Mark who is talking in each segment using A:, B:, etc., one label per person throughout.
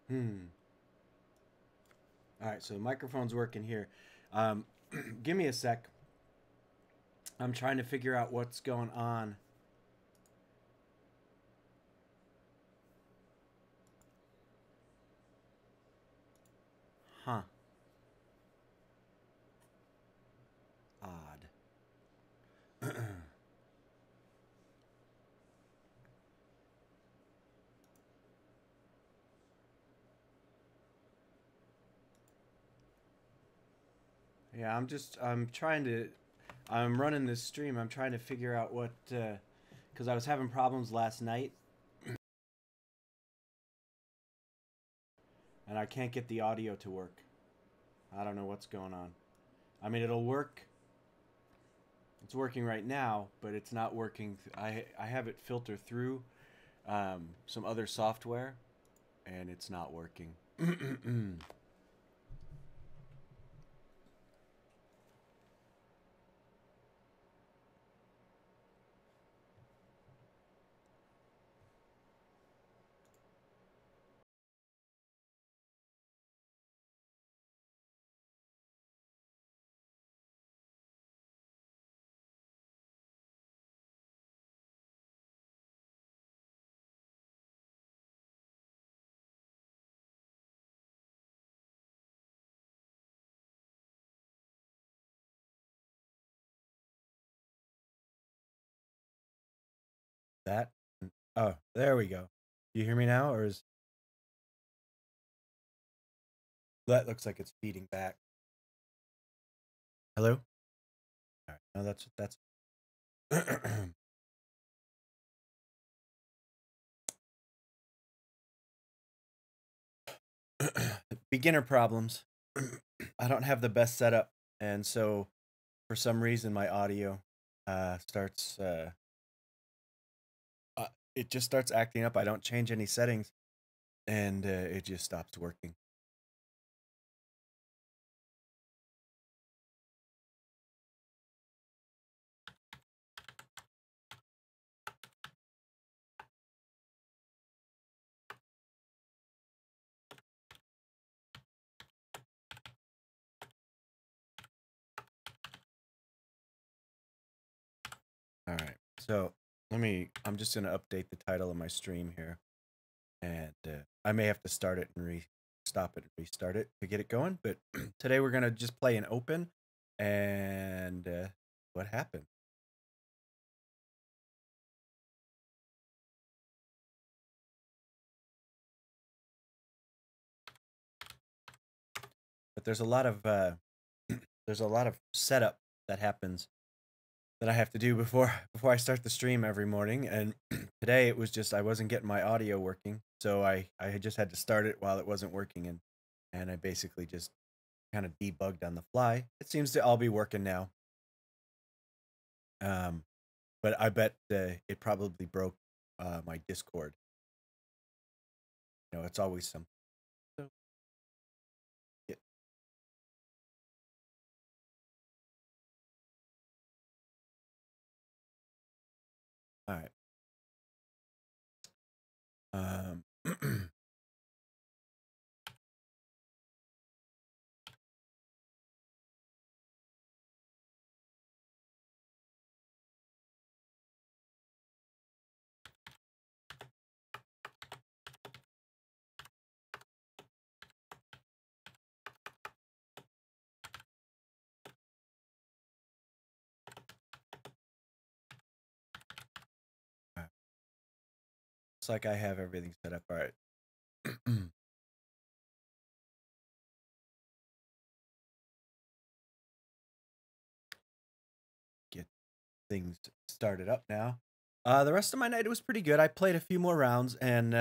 A: Hmm. All right, so the microphone's working here. Um, give me a sec. I'm trying to figure out what's going on. Huh. Odd. Yeah, I'm running this stream. I'm trying to figure out because I was having problems last night and I can't get the audio to work. I don't know what's going on. I mean, it'll work. It's working right now, but it's not working. I have it filter through some other software, and it's not working. That. Oh, there we go. Do you hear me now, or is that looks like it's feeding back? Hello. All right. No, that's. Beginner problems. I don't have the best setup, and so for some reason my audio starts it just starts acting up. I don't change any settings, and it just stops working. All right. So I'm just gonna update the title of my stream here, and I may have to start it and stop it and restart it to get it going. But today we're gonna just play an open, and what happened? But there's a lot of setup that happens that I have to do before I start the stream every morning. And today it was just I wasn't getting my audio working, so I just had to start it while it wasn't working, and I basically just kind of debugged on the fly. It seems to all be working now. Um, but I bet it probably broke my Discord. You know, it's always something. So, yeah. All right. Um, it's like I have everything set up. All right. Get things started up now. The rest of my night was pretty good. I played a few more rounds, and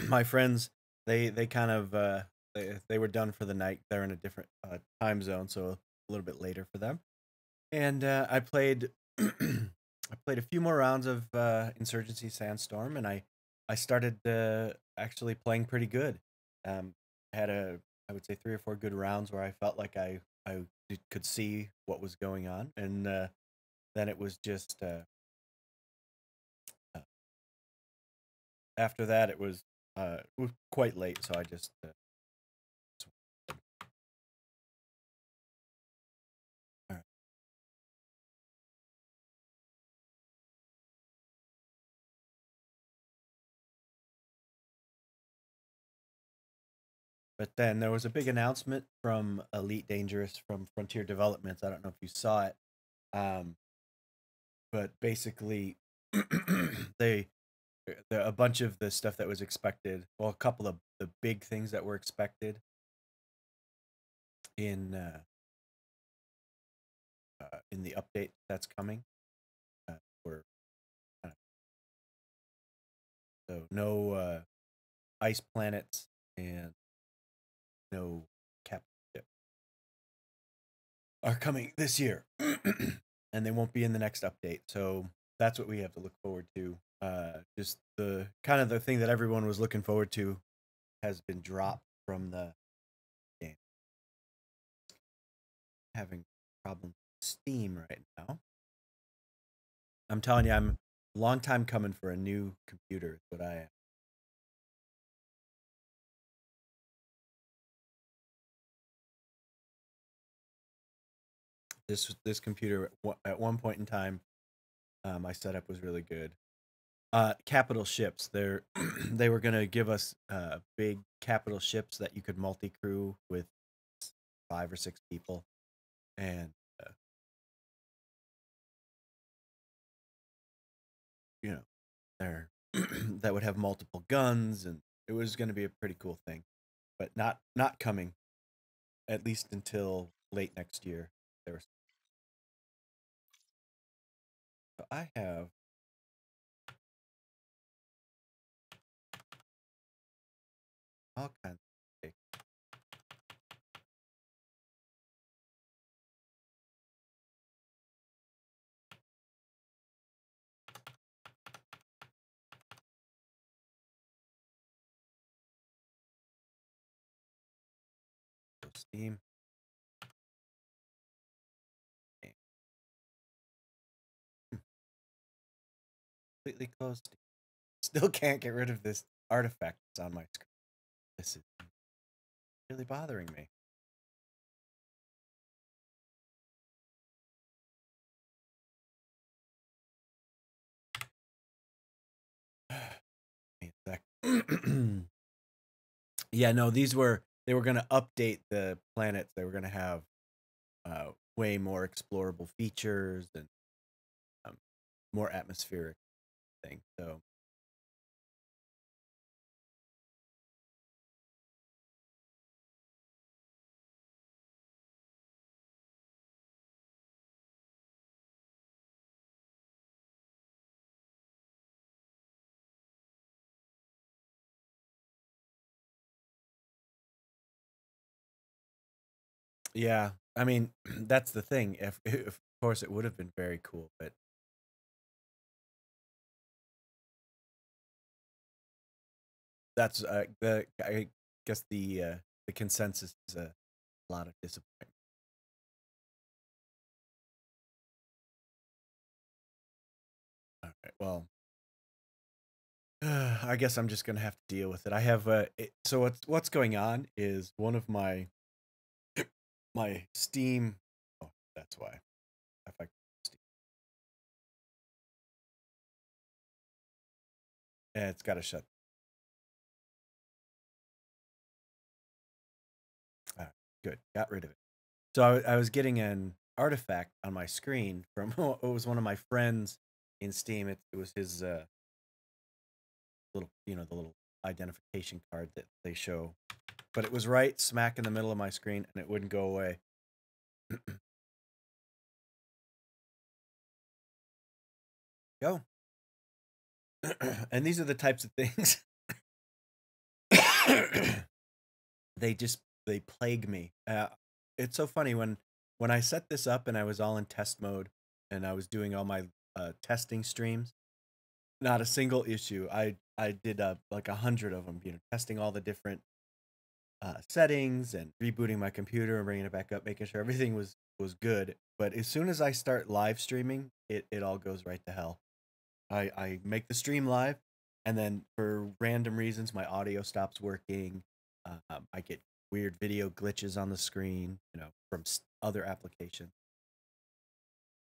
A: my friends they kind of they were done for the night. They're in a different time zone, so a little bit later for them. And I played I played a few more rounds of Insurgency Sandstorm, and I started actually playing pretty good. I had I would say 3 or 4 good rounds where I felt like could see what was going on, and then it was just uh, after that it was it was quite late, so I just all right. But then there was a big announcement from Elite Dangerous from Frontier Developments. I don't know if you saw it, um, but basically, they a bunch of the stuff that was expected. Well, a couple of the big things that were expected in in the update that's coming were so no ice planets and no cap ship are coming this year, and they won't be in the next update. So that's what we have to look forward to. Just the kind of the thing that everyone was looking forward to has been dropped from the game. Having problems with Steam right now. I'm telling you, I'm a long time coming for a new computer. Is what I am. This computer at one point in time, my setup was really good. Capital ships. They're they were gonna give us big capital ships that you could multi-crew with 5 or 6 people, and uh, you know, they're that would have multiple guns, and it was going to be a pretty cool thing, but not coming at least until late next year. There was so I have all kinds of Steam. Completely closed. Still can't get rid of this artifact that's on my screen. This is really bothering me. Yeah, no, they were going to update the planets. They were going to have way more explorable features and um, more atmospheric thing. So yeah, I mean that's the thing. If of course it would have been very cool, but that's the I guess the consensus is a lot of disappointment. All right, well, I guess I'm just gonna have to deal with it. I have so what's going on is one of my Steam. Oh, that's why. If I Steam, yeah, it's got to shut. Ah, good, got rid of it. So I was getting an artifact on my screen from it was one of my friends in Steam. It was his little the little identification card that they show, but it was right smack in the middle of my screen and it wouldn't go away. Go. And these are the types of things they just they plague me. It's so funny when I set this up and I was all in test mode and I was doing all my testing streams. Not a single issue. I did like 100 of them, testing all the different settings and rebooting my computer and bringing it back up, making sure everything was good. But as soon as I start live streaming, it all goes right to hell. I make the stream live, And then for random reasons, my audio stops working. I get weird video glitches on the screen, from other applications,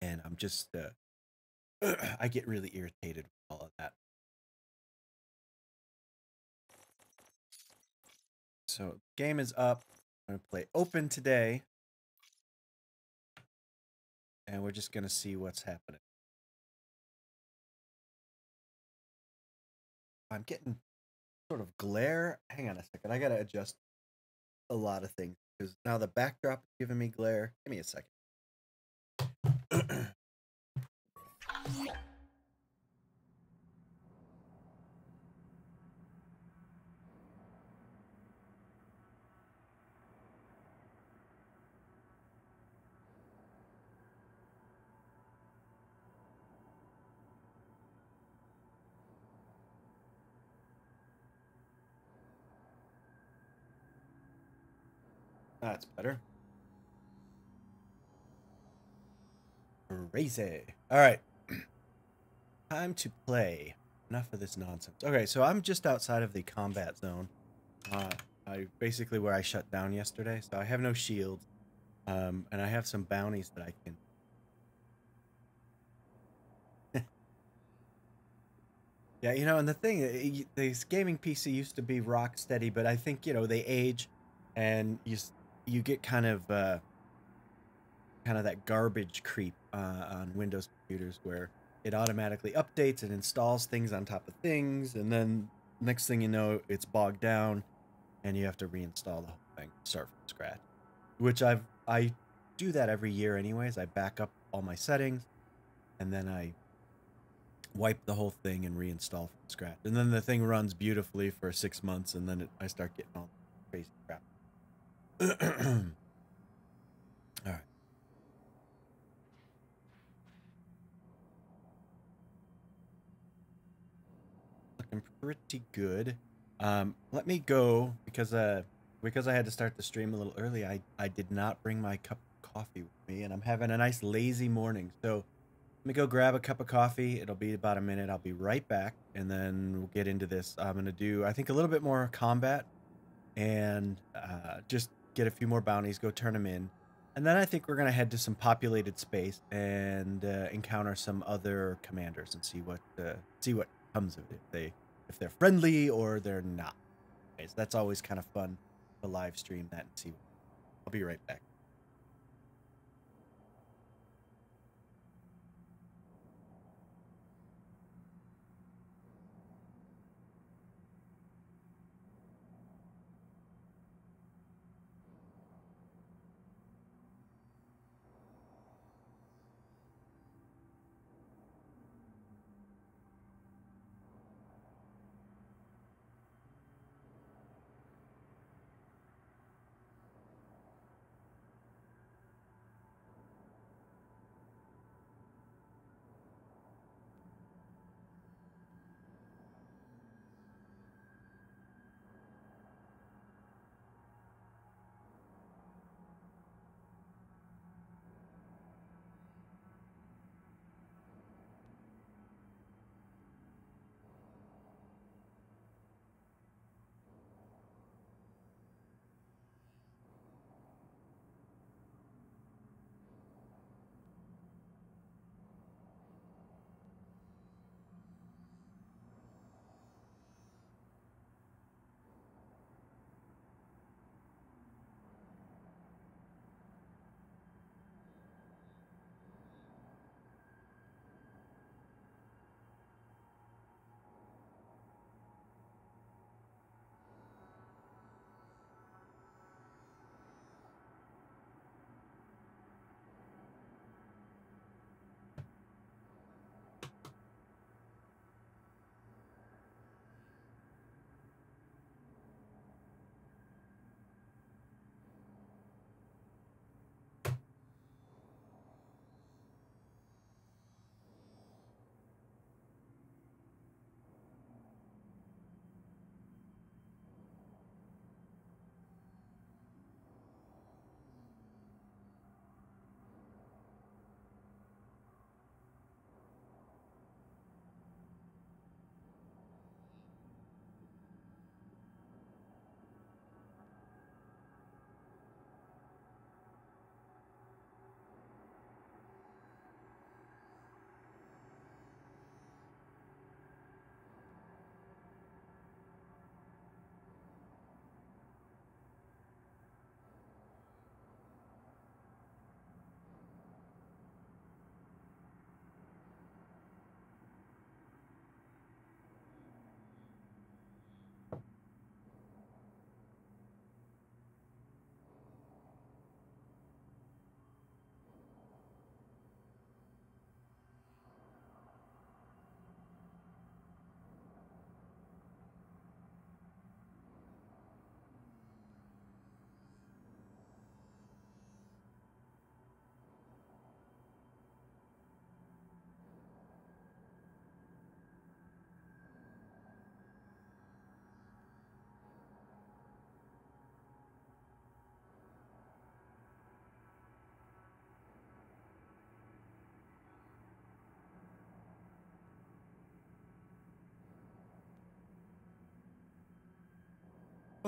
A: and I'm just I get really irritated with all of that. So game is up. I'm gonna play open today, and we're just gonna see what's happening. I'm getting sort of glare. Hang on a second. I gotta adjust a lot of things because now the backdrop is giving me glare. Give me a second. That's better. Crazy. All right. Time to play. Enough of this nonsense. Okay, so I'm just outside of the combat zone. Basically where I shut down yesterday. So I have no shields. And I have some bounties that I can. Yeah, and the thing, this gaming PC used to be rock steady, but I think they age, and you get kind of that garbage creep on Windows computers where it automatically updates and installs things on top of things, and then next thing you know, it's bogged down, and you have to reinstall the whole thing, start from scratch. Which I do that every year anyways. I back up all my settings, and then I wipe the whole thing and reinstall from scratch. And then the thing runs beautifully for 6 months, and then I start getting all crazy crap. All right. Looking pretty good. Let me go because I had to start the stream a little early. I did not bring my cup of coffee with me, and I'm having a nice lazy morning. So let me go grab a cup of coffee. It'll be about a minute. I'll be right back, and then we'll get into this. I'm gonna do, I think, a little bit more combat, and just get a few more bounties, go turn them in, and then I think we're gonna head to some populated space and encounter some other commanders and see what comes of it. If they're friendly or they're not. Okay, so that's always kind of fun to live stream that and see. I'll be right back.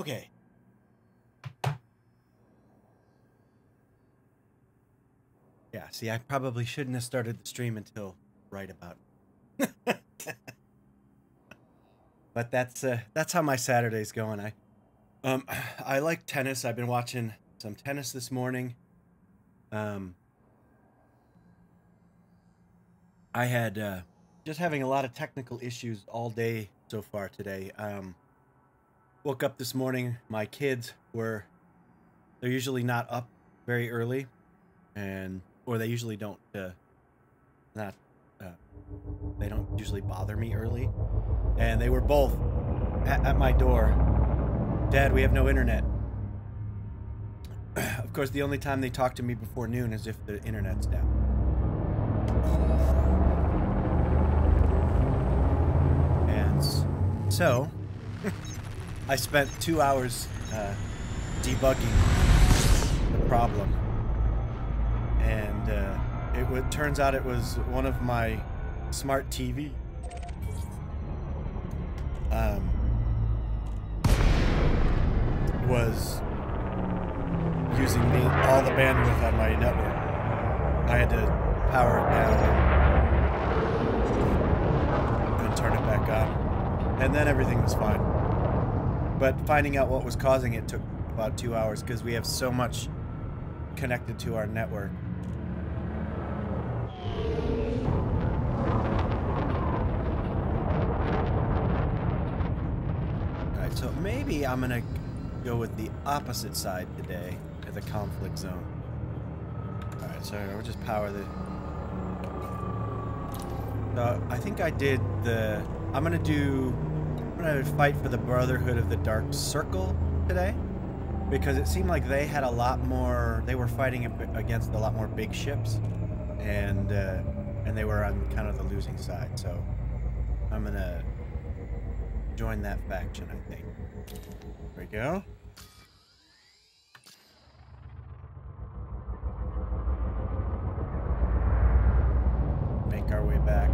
A: Okay. Yeah, see, I probably shouldn't have started the stream until right about. But that's how my Saturday's going. I like tennis. I've been watching some tennis this morning. I had just having a lot of technical issues all day so far today. Woke up this morning, my kids they're usually not up very early, or they usually don't they don't usually bother me early, and they were both at my door. Dad, we have no internet. Of course, the only time they talk to me before noon is if the internet's down. And so I spent 2 hours debugging the problem, and it turns out it was one of my smart TV. Was using all the bandwidth on my network. I had to power it down and turn it back on, and then everything was fine. But finding out what was causing it took about 2 hours because we have so much connected to our network. Alright, so maybe I'm gonna go with the opposite side today at the conflict zone. Alright, so we'll just power the... I think I did the... I'm gonna fight for the Brotherhood of the Dark Circle today, because it seemed like they had a lot more... They were fighting against a lot more big ships, and they were on kind of the losing side, so I'm gonna join that faction, I think. There we go. Make our way back.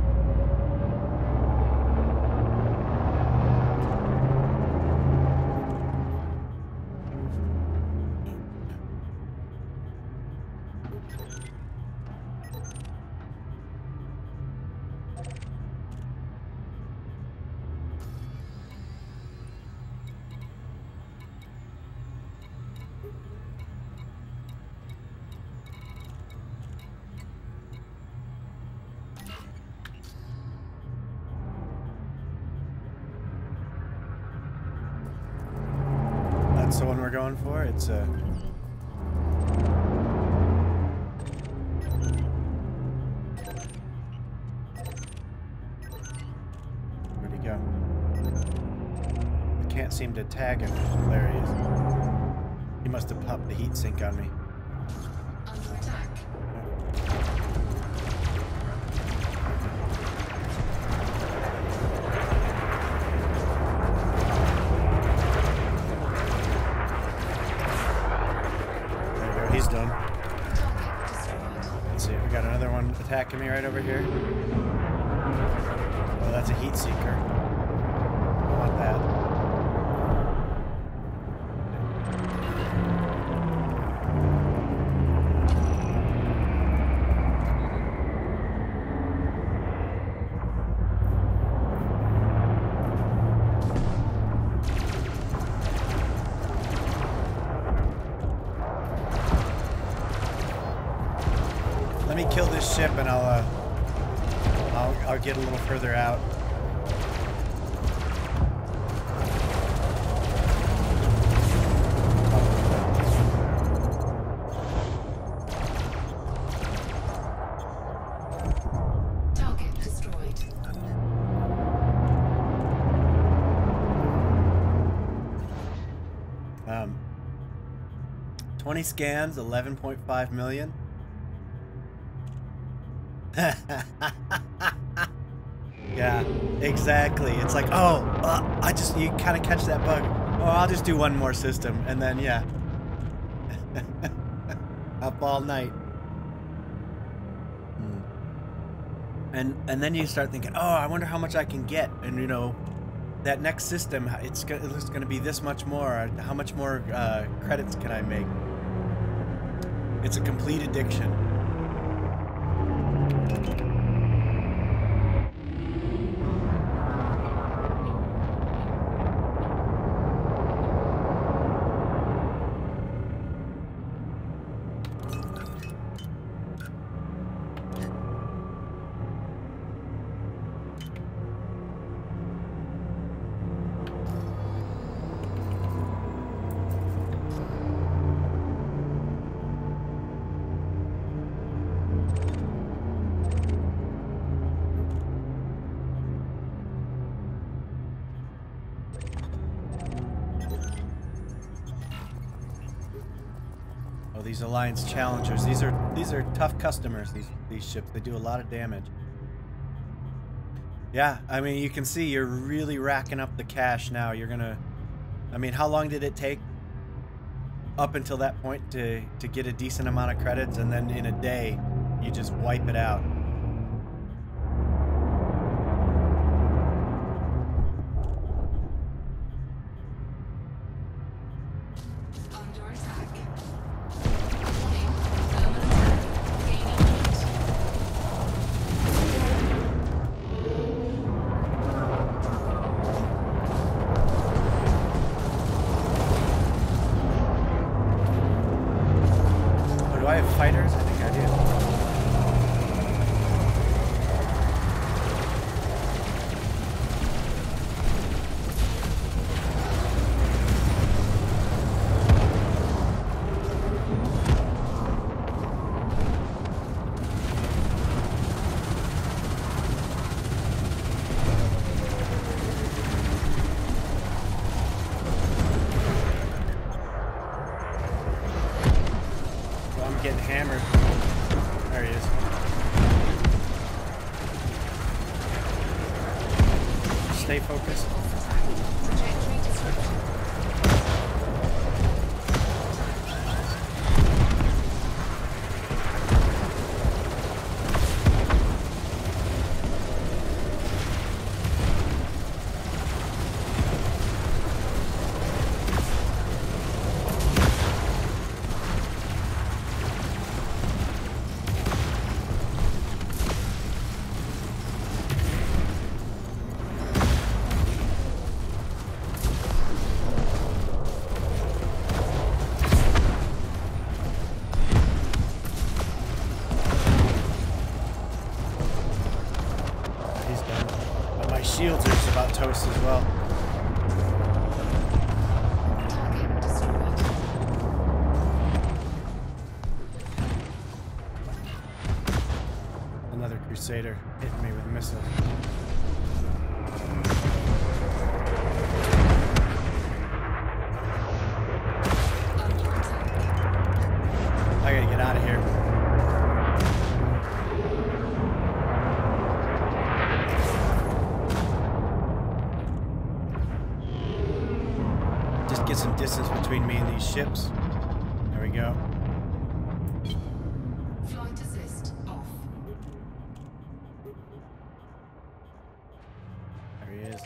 A: That's the one we're going for. It's a... Where'd he go? I can't seem to tag him. There he is. He must have popped the heat sink on me.
B: Under attack.
A: He's done. Let's see, we got another one attacking me right over here. Oh, that's a heat seeker. I want that. Let me kill this ship and I'll get a little further out.
B: Target destroyed.
A: 20 scans, 11.5 million. Yeah, exactly. It's like, you kind of catch that bug. Oh, I'll just do one more system, and then yeah, up all night. And then you start thinking, oh, I wonder how much I can get, and that next system, it's going to be this much more. How much more credits can I make? It's a complete addiction. These Alliance Challengers, these are tough customers, these ships. They do a lot of damage. Yeah, I mean, you can see you're really racking up the cash now. You're gonna, I mean, how long did it take up until that point to get a decent amount of credits, and then in a day you just wipe it out? Do I have fighters? I think I do. Getting hammered. There he is. Stay focused. Shields are just about toast as well.
B: Target destroyed.
A: Another Crusader hitting me with missiles.
B: Under attack.
A: I gotta get out of here. Get some distance between me and these ships. There we go.
B: Flight assist off.
A: There he is.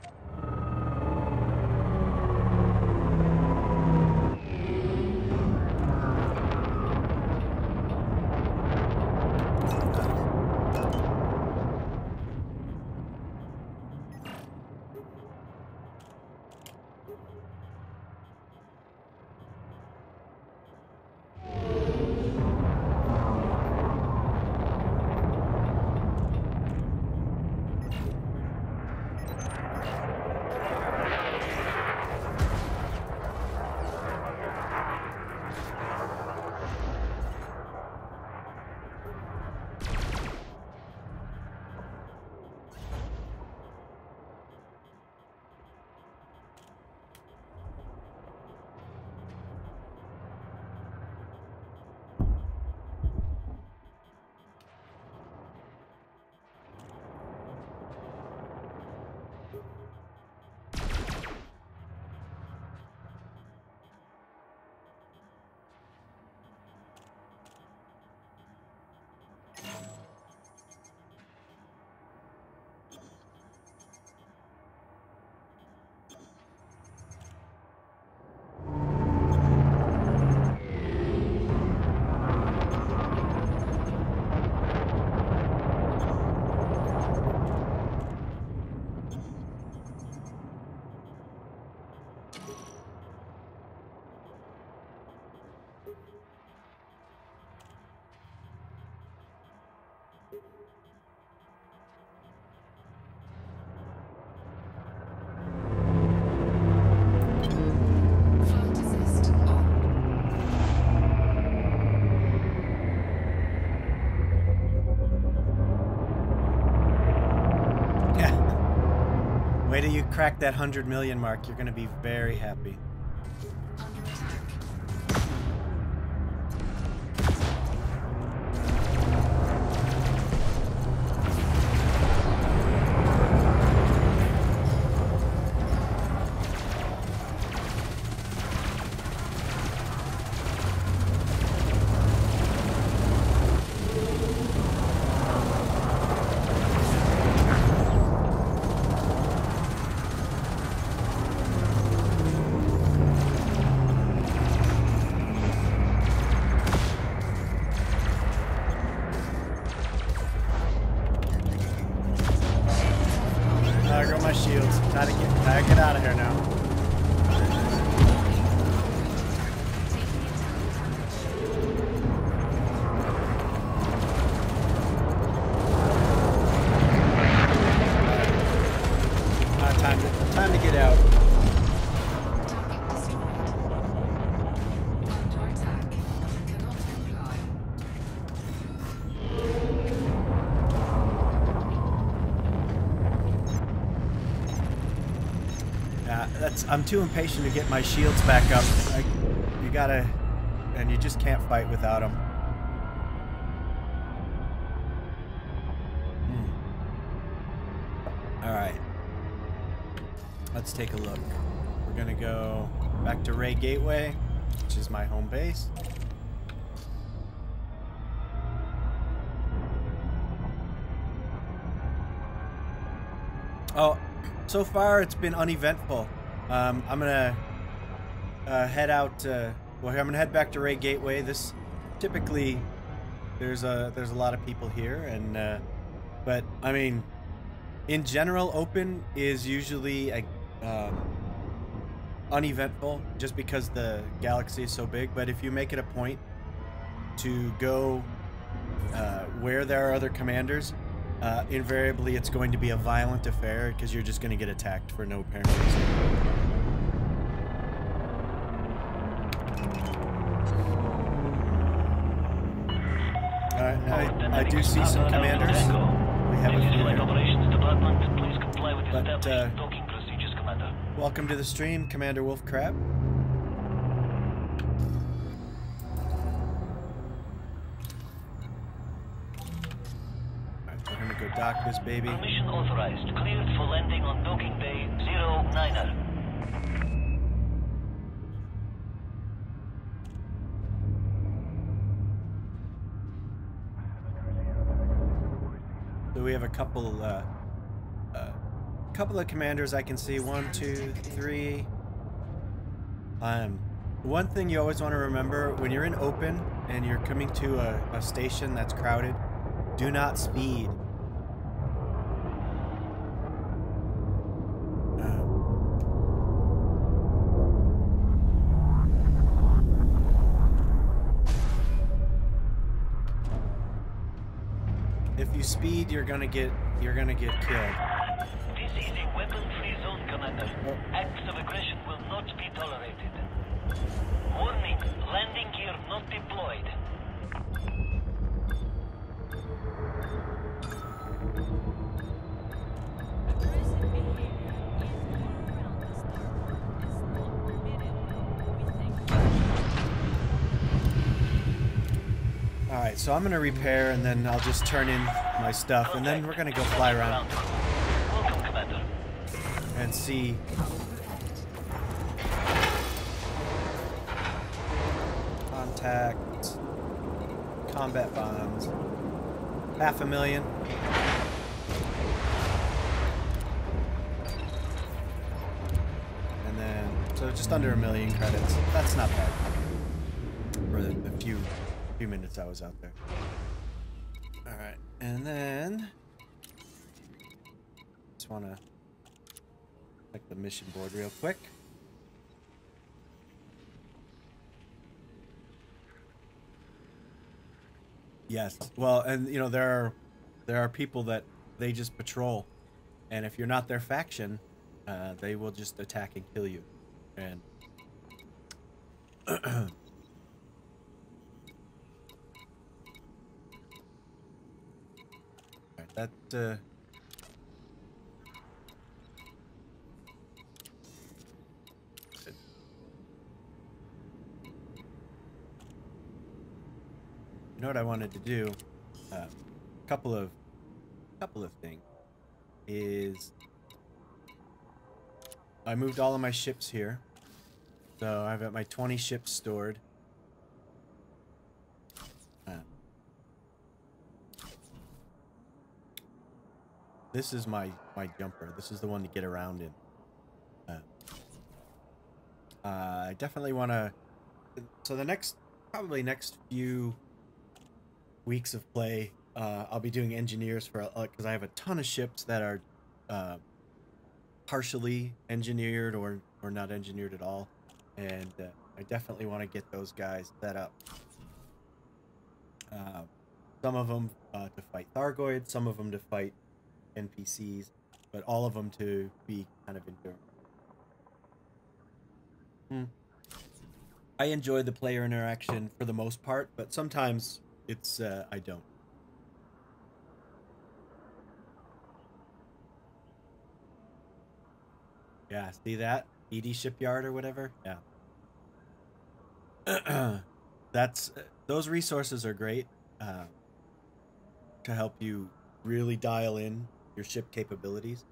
B: Flight assist on.
A: Yeah. Wait till you crack that 100 million mark. You're gonna be very happy.
B: Under attack.
A: There go my shields. Gotta get out of here now.
B: Taking attack damage.
A: Time to get out.
B: Target destroyed. Under attack. Cannot reply.
A: I'm too impatient to get my shields back up. You gotta, and you just can't fight without them. All right, let's take a look. We're gonna go back to Ray Gateway, which is my home base. Oh, so far it's been uneventful. I'm gonna head out. Well, I'm gonna head back to Ray Gateway. This typically there's a lot of people here, and but I mean, in general, open is usually uneventful just because the galaxy is so big. But if you make it a point to go where there are other commanders, invariably it's going to be a violent affair because you're just going to get attacked for no apparent reason. I do see some commanders. We have a few here.
C: Operations Department, please comply with
A: But,
C: established docking procedures, Commander.
A: Welcome to the stream, Commander Wolf Crab. Alright, we're gonna go dock this baby.
C: Permission authorized. Cleared for landing on docking bay 09er.
A: So we have a couple of commanders I can see. 1, 2, 3. One thing you always want to remember when you're in open and you're coming to a station that's crowded, do not speed. If you speed, you're gonna get killed.
C: This is a weapon-free zone, Commander. Acts of aggression will not be tolerated. Warning, landing gear not deployed.
D: Aggressive behavior around the starport is not permitted. We thank you.
A: All right, so I'm gonna repair and then I'll just turn in my stuff, and then we're gonna go fly around
C: Welcome, Commander.
A: and see. Contact, combat bombs, 500,000. And then, so just under 1 million credits. That's not bad for the few minutes I was out there. All right, and then just want to check the mission board real quick. Yes. Well, and you know, there are there are people that they just patrol, and if you're not their faction, they will just attack and kill you. And Alright, that you know what I wanted to do? Couple of things is I moved all of my ships here, so I've got my 20 ships stored. This is my jumper. This is the one to get around in. I definitely want to. So the probably next few weeks of play, I'll be doing engineers for, because I have a ton of ships that are partially engineered or not engineered at all, and I definitely want to get those guys set up. Some of them to fight Thargoids, some of them to fight NPCs, but all of them to be kind of enduring. I enjoy the player interaction for the most part, but sometimes it's I don't. Yeah, see that? ED Shipyard or whatever? Yeah. That's those resources are great to help you really dial in your ship capabilities,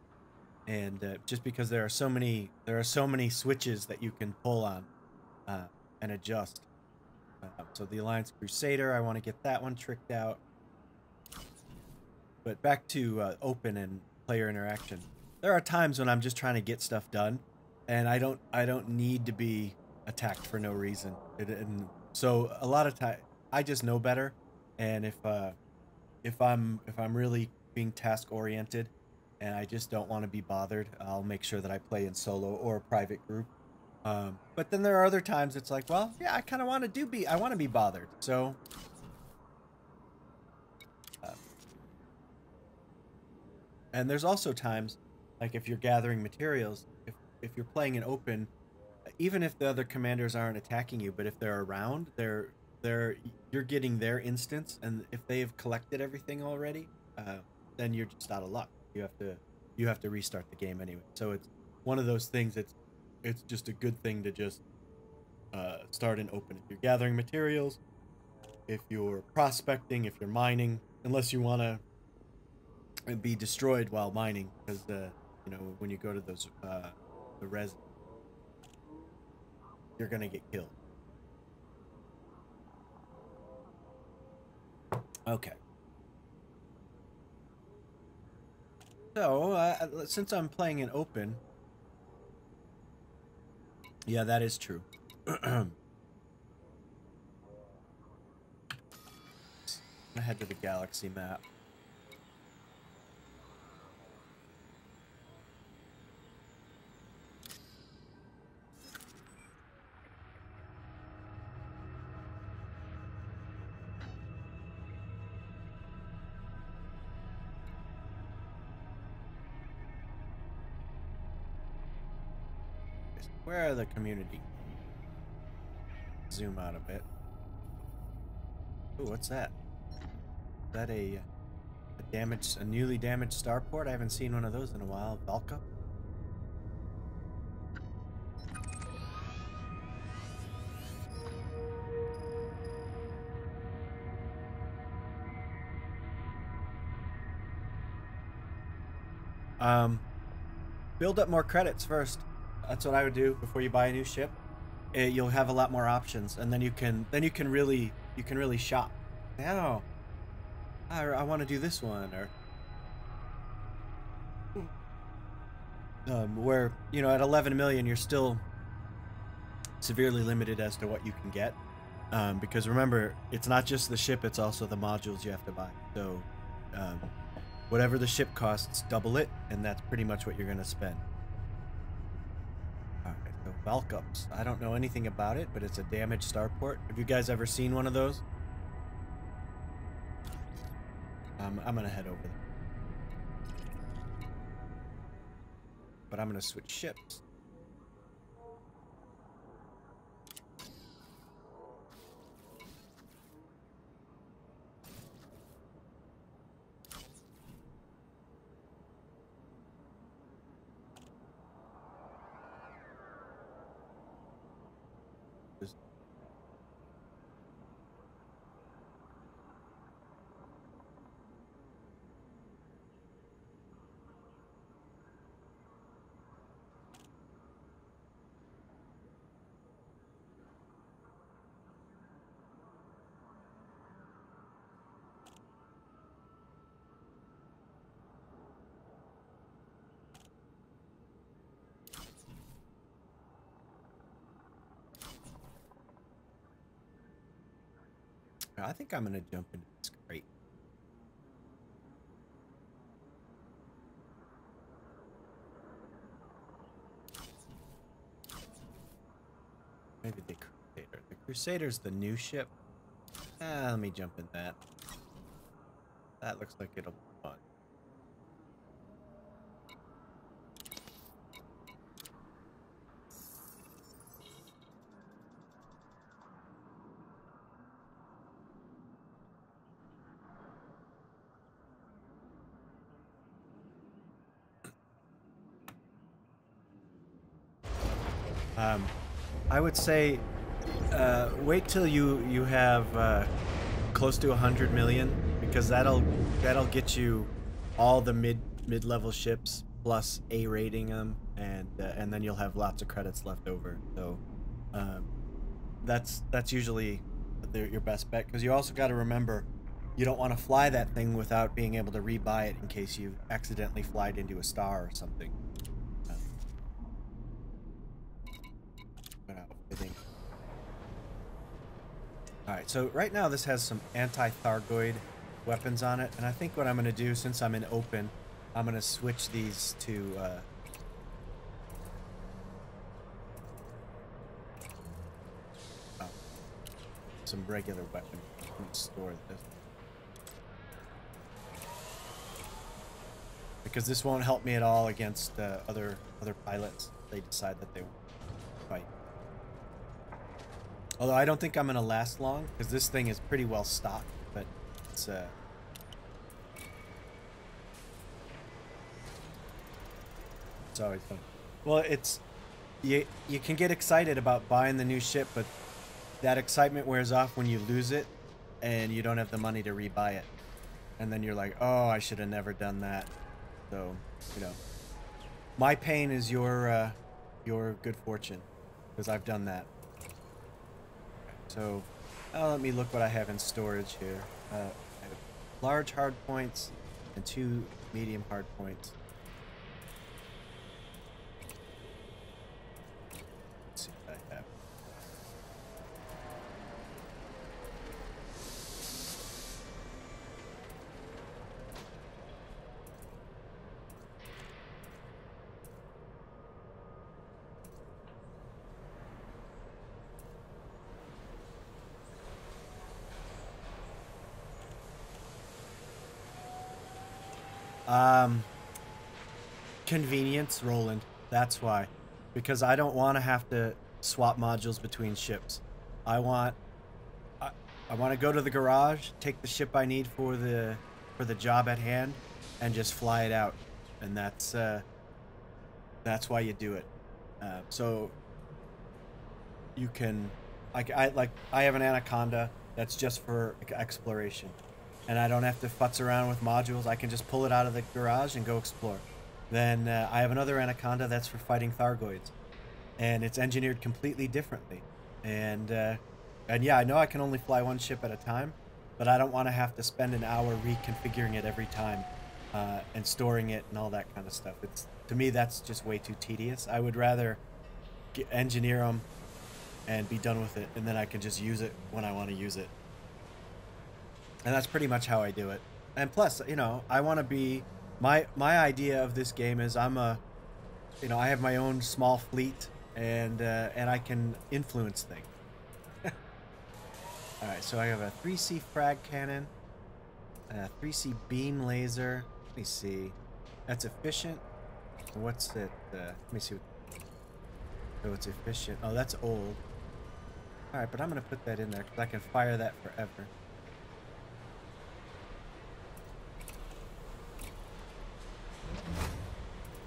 A: and just because there are so many switches that you can pull on and adjust. So the Alliance Crusader, I want to get that one tricked out. But back to open and player interaction. There are times when I'm just trying to get stuff done, and I don't need to be attacked for no reason. And so a lot of time I just know better, and if I'm really being task oriented and I just don't want to be bothered, I'll make sure that I play in solo or a private group. But then there are other times it's like, well, yeah, I kind of want to I want to be bothered. So and there's also times, like if you're gathering materials, if you're playing in open, even if the other commanders aren't attacking you, but if they're around, you're getting their instance, and if they have collected everything already, then you're just out of luck. You have to restart the game anyway. So it's one of those things. It's just a good thing to just start in open. If you're gathering materials, if you're prospecting, if you're mining, unless you want to be destroyed while mining, because when you go to those the res, you're gonna get killed. Okay. So since I'm playing in open, yeah, that is true. I'm gonna head to the galaxy map. Where are the community? Zoom out a bit. Ooh, what's that? Is that a newly damaged starport? I haven't seen one of those in a while. Valka? Build up more credits first. That's what I would do before you buy a new ship. You'll have a lot more options, and then you can really shop. Now, I want to do this one, or where at 11 million you're still severely limited as to what you can get, because remember, it's not just the ship; it's also the modules you have to buy. So, whatever the ship costs, double it, and that's pretty much what you're going to spend. Valkups. I don't know anything about it, but it's a damaged starport. Have you guys ever seen one of those? I'm gonna head over there. But I'm gonna switch ships. I think I'm gonna jump into this crate. Maybe the Crusader. The Crusader's the new ship. Let me jump in that. That looks like it'll be fun. I would say wait till you have close to 100 million, because that'll get you all the mid-level ships plus A rating them, and then you'll have lots of credits left over. So that's usually your best bet, because you also got to remember you don't want to fly that thing without being able to rebuy it in case you accidentally flied into a star or something. Alright, so right now this has some anti-Thargoid weapons on it, and I think what I'm going to do, since I'm in open, I'm going to switch these to some regular weapons. I'm going to store this, because this won't help me at all against other pilots. They decide that they want to fight. Although I don't think I'm gonna last long, because this thing is pretty well stocked, but it's always fun. Well, it's you can get excited about buying the new ship, but that excitement wears off when you lose it and you don't have the money to rebuy it. And then you're like, oh, I should have never done that. So, you know, my pain is your good fortune, because I've done that. So, let me look what I have in storage here. I have large hard points and 2 medium hard points. Let's see what I have. Convenience, Roland. That's why. Because I don't want to have to swap modules between ships. I want to go to the garage, take the ship I need for the job at hand, and just fly it out. And that's why you do it. So you can, I have an Anaconda that's just for exploration, and I don't have to futz around with modules. I can just pull it out of the garage and go explore. Then I have another Anaconda that's for fighting Thargoids, and it's engineered completely differently. And yeah, I know I can only fly one ship at a time, but I don't want to have to spend an hour reconfiguring it every time and storing it and all that kind of stuff. To me, that's just way too tedious. I would rather engineer them and be done with it, and then I can just use it when I want to use it. And that's pretty much how I do it. And plus, you know, I want to be... My idea of this game is I have my own small fleet, and I can influence things. All right, so I have a 3C frag cannon. 3C beam laser. Let me see. That's efficient. What's it? Let me see. Oh, it's efficient. Oh, that's old. Alright, but I'm going to put that in there because I can fire that forever.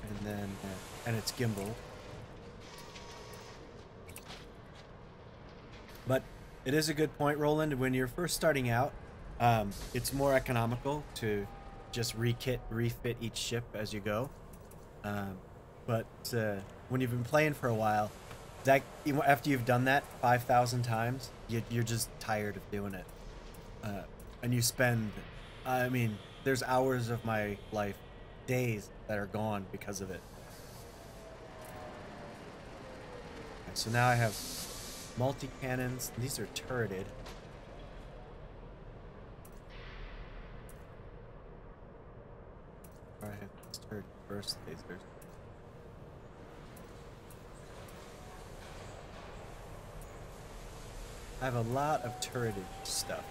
A: And then, and it's gimbal. But it is a good point, Roland. When you're first starting out, it's more economical to just refit each ship as you go. But when you've been playing for a while, that after you've done that 5,000 times, you're just tired of doing it. And you spend, I mean, there's hours of my life, days that are gone because of it. Okay, so now I have multi-cannons. These are turreted. I have these turret burst lasers. I have a lot of turreted stuff.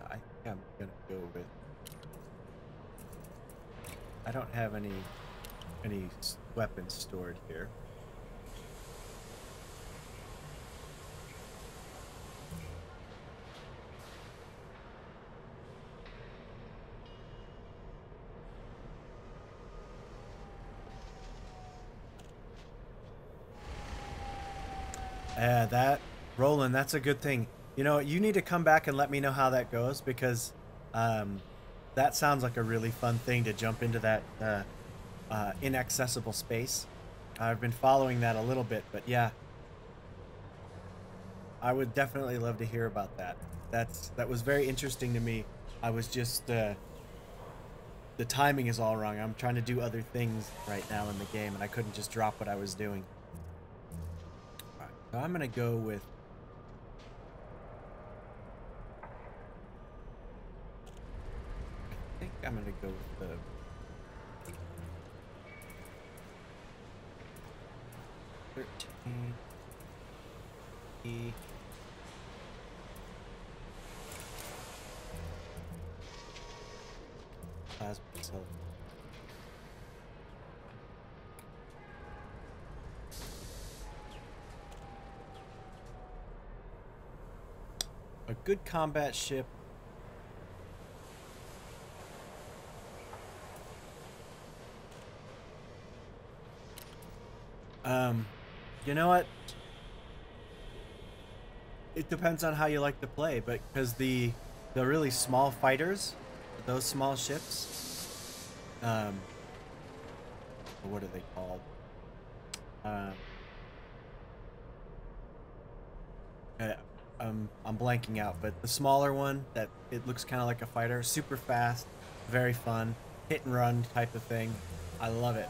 A: I think I'm gonna go with. I don't have any weapons stored here. That, Roland, that's a good thing. You know, you need to come back and let me know how that goes because that sounds like a really fun thing to jump into that inaccessible space. I've been following that a little bit, but yeah. I would definitely love to hear about that. That was very interesting to me. I was just the timing is all wrong. I'm trying to do other things right now in the game and I couldn't just drop what I was doing. So I'm gonna go with I think I'm gonna go with the E. Plasma cell. A good combat ship. You know what? It depends on how you like to play, but because the really small fighters, those small ships, what are they called? I'm blanking out, but the smaller one that it looks kind of like a fighter, super fast, very fun, hit and run type of thing. I love it.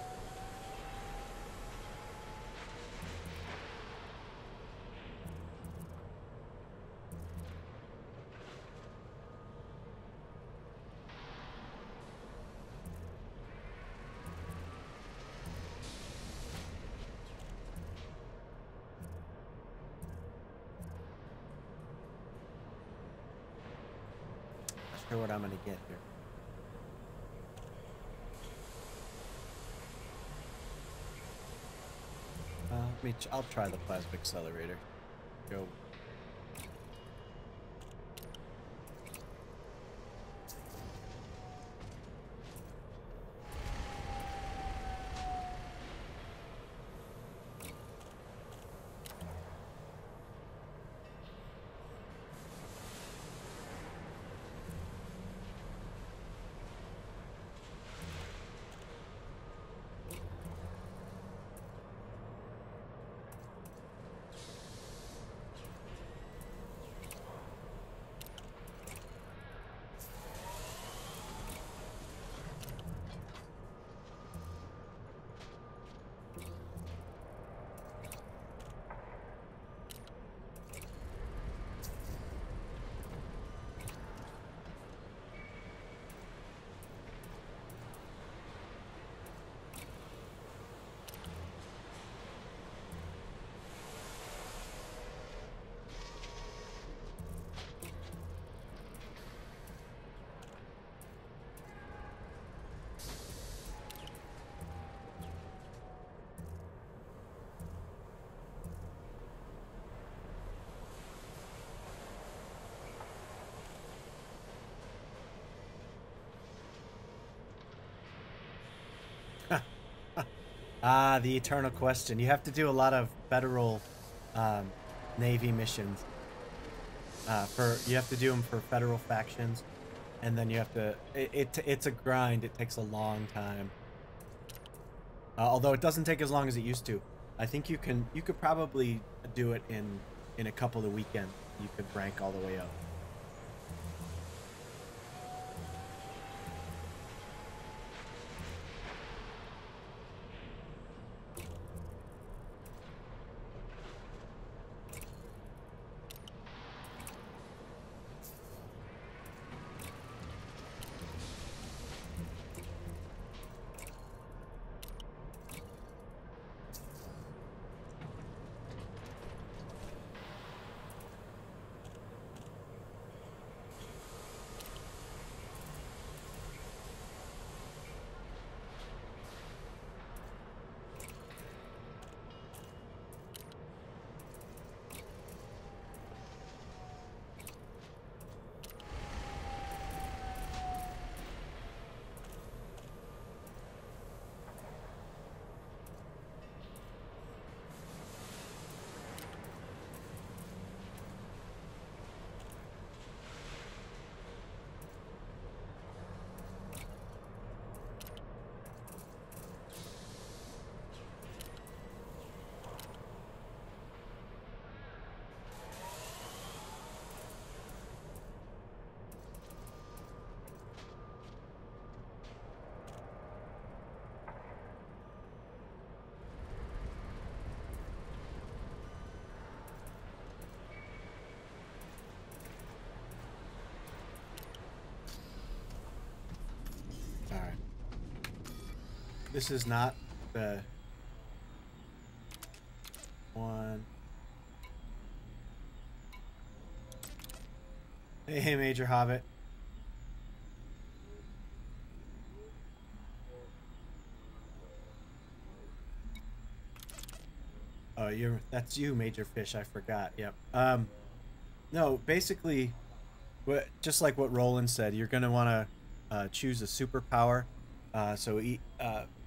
A: Not sure what I'm gonna get here. I'll try the plasma accelerator. Go. Ah, the eternal question. You have to do a lot of federal Navy missions. You have to do them for federal factions, and then you have to. It's a grind. It takes a long time. Although it doesn't take as long as it used to. I think you could probably do it in a couple of weekends. You could rank all the way up. This is not the one. Hey, Major Hobbit. Oh, that's you, Major Fish. I forgot. Yep. No, basically, just like what Roland said, you're gonna want to choose a superpower.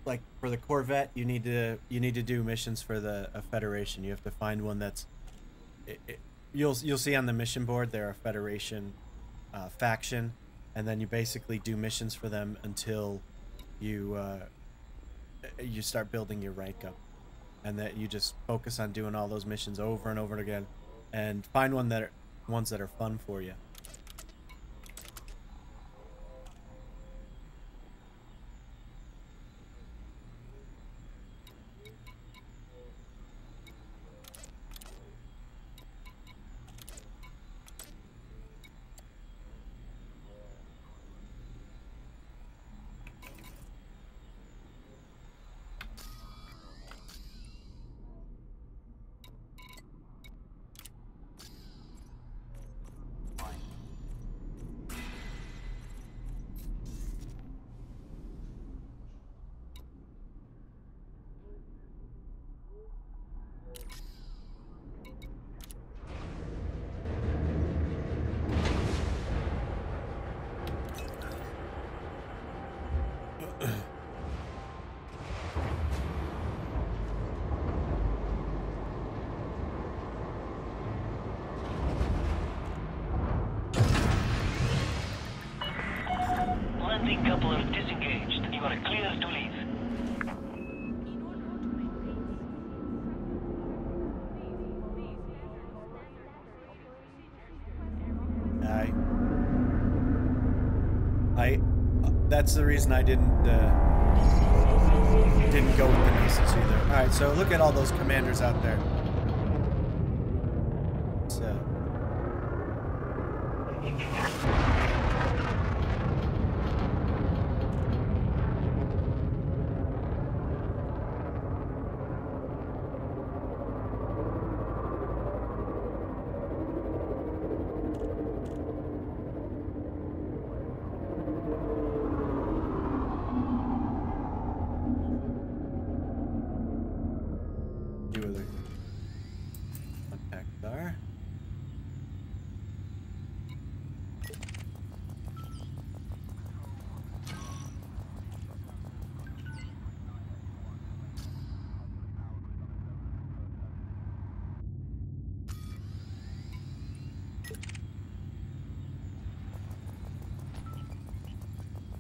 A: Like for the Corvette, you need to do missions for the Federation. You have to find one that's. You'll see on the mission board they're a Federation faction, and then you basically do missions for them until you start building your rank up, and that you just focus on doing all those missions over and over again, and find ones that are fun for you.
C: Landing coupler disengaged. You are clear to leave.
A: That's the reason I didn't go with the Masons either. All right, so look at all those commanders out there. So.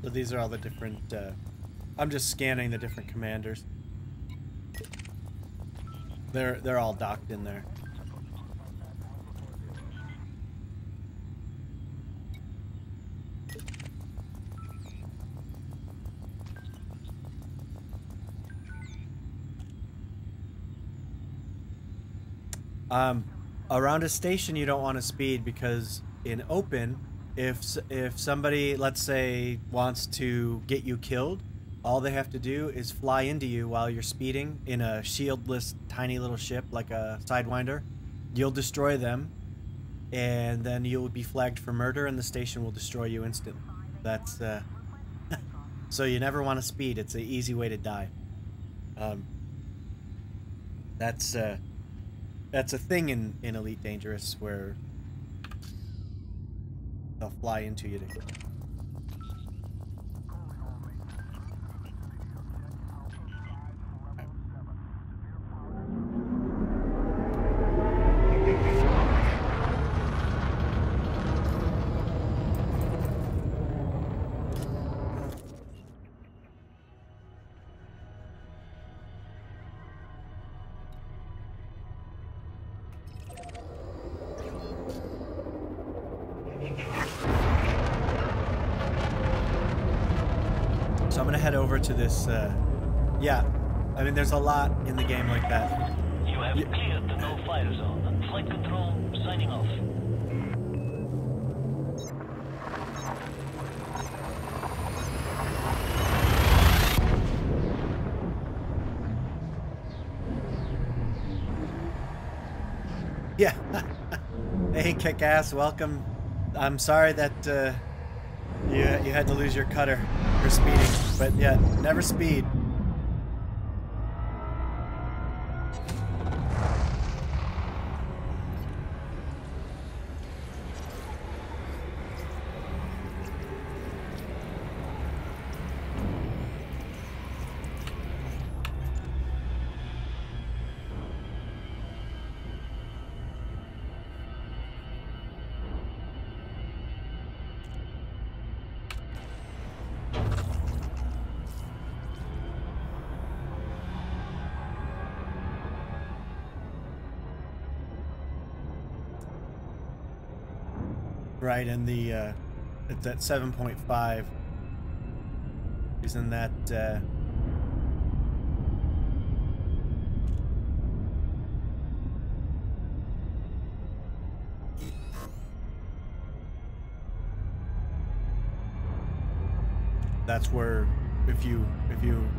A: So these are all the different. I'm just scanning the different commanders. They're all docked in there. Around a station you don't want to speed because in open, if somebody, let's say, wants to get you killed, all they have to do is fly into you while you're speeding in a shieldless tiny little ship like a Sidewinder. You'll destroy them, and then you'll be flagged for murder, and the station will destroy you instantly. That's so you never want to speed. It's an easy way to die. That's a thing in Elite Dangerous where they'll fly into you to kill. So I'm gonna head over to this, yeah, I mean there's a lot in the game like that.
C: You have cleared the no-fire zone. Flight control signing off.
A: Yeah. Hey, Kick-Ass, welcome. I'm sorry that you had to lose your cutter for speeding, but yeah, never speed. Right, and the it's at 7.5. Isn't that that's where if you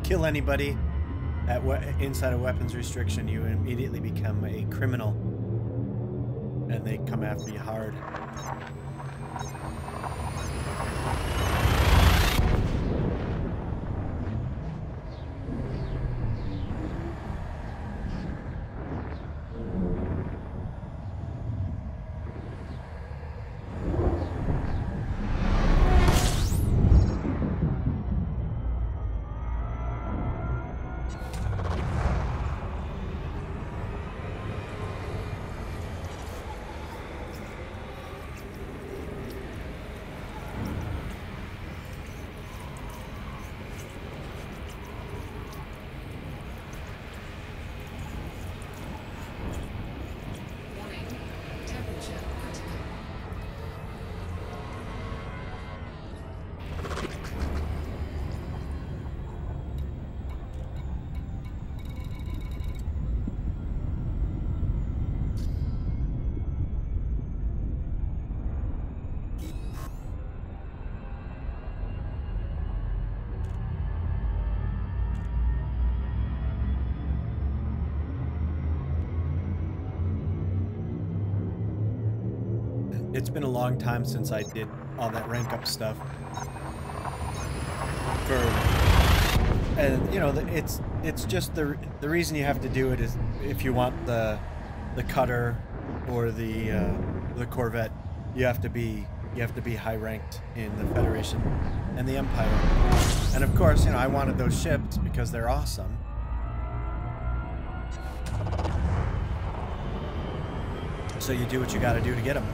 A: kill anybody at inside a weapons restriction, you immediately become a criminal, and they come after you hard.
B: Warning. Temperature critical.
A: It's been a long time since I did all that rank up stuff. And you know, it's just the reason you have to do it is if you want the cutter or the Corvette, you have to be high ranked in the Federation and the Empire. And of course, you know, I wanted those ships because they're awesome. So you do what you got to do to get them.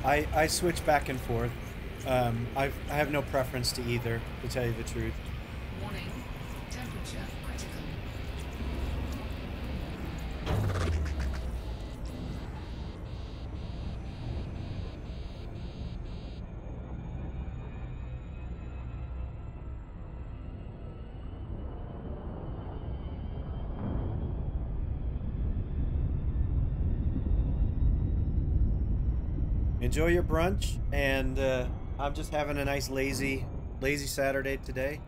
A: I switch back and forth. I have no preference to either, to tell you the truth.
B: Warning. Temperature critical.
A: Enjoy your brunch, and I'm just having a nice lazy Saturday today,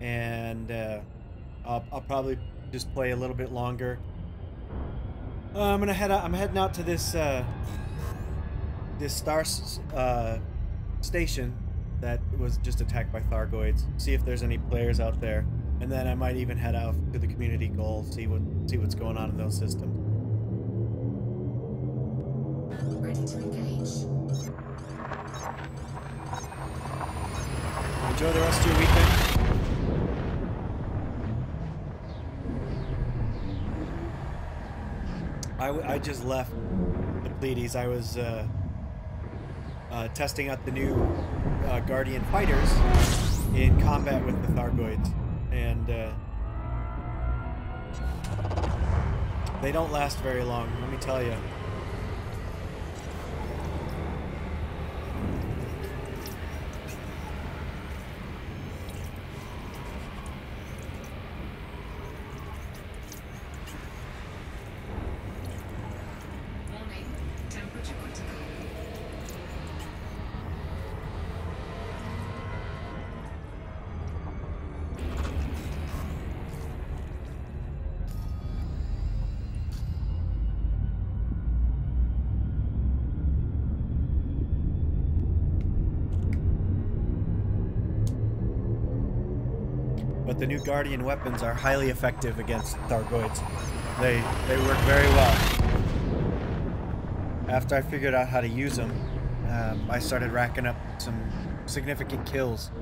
A: and I'll probably just play a little bit longer. I'm gonna head out. I'm heading out to this station that was just attacked by Thargoids. See if there's any players out there, and then I might even head out to the community goal, see what's going on in those systems.
B: Ready to engage.
A: Enjoy the rest of your weekend. I just left the Pleiades. I was testing out the new Guardian fighters in combat with the Thargoids, and they don't last very long, let me tell you.
B: Warning. Temperature critical.
A: But the new Guardian weapons are highly effective against Thargoids. They work very well. After I figured out how to use them, I started racking up some significant kills.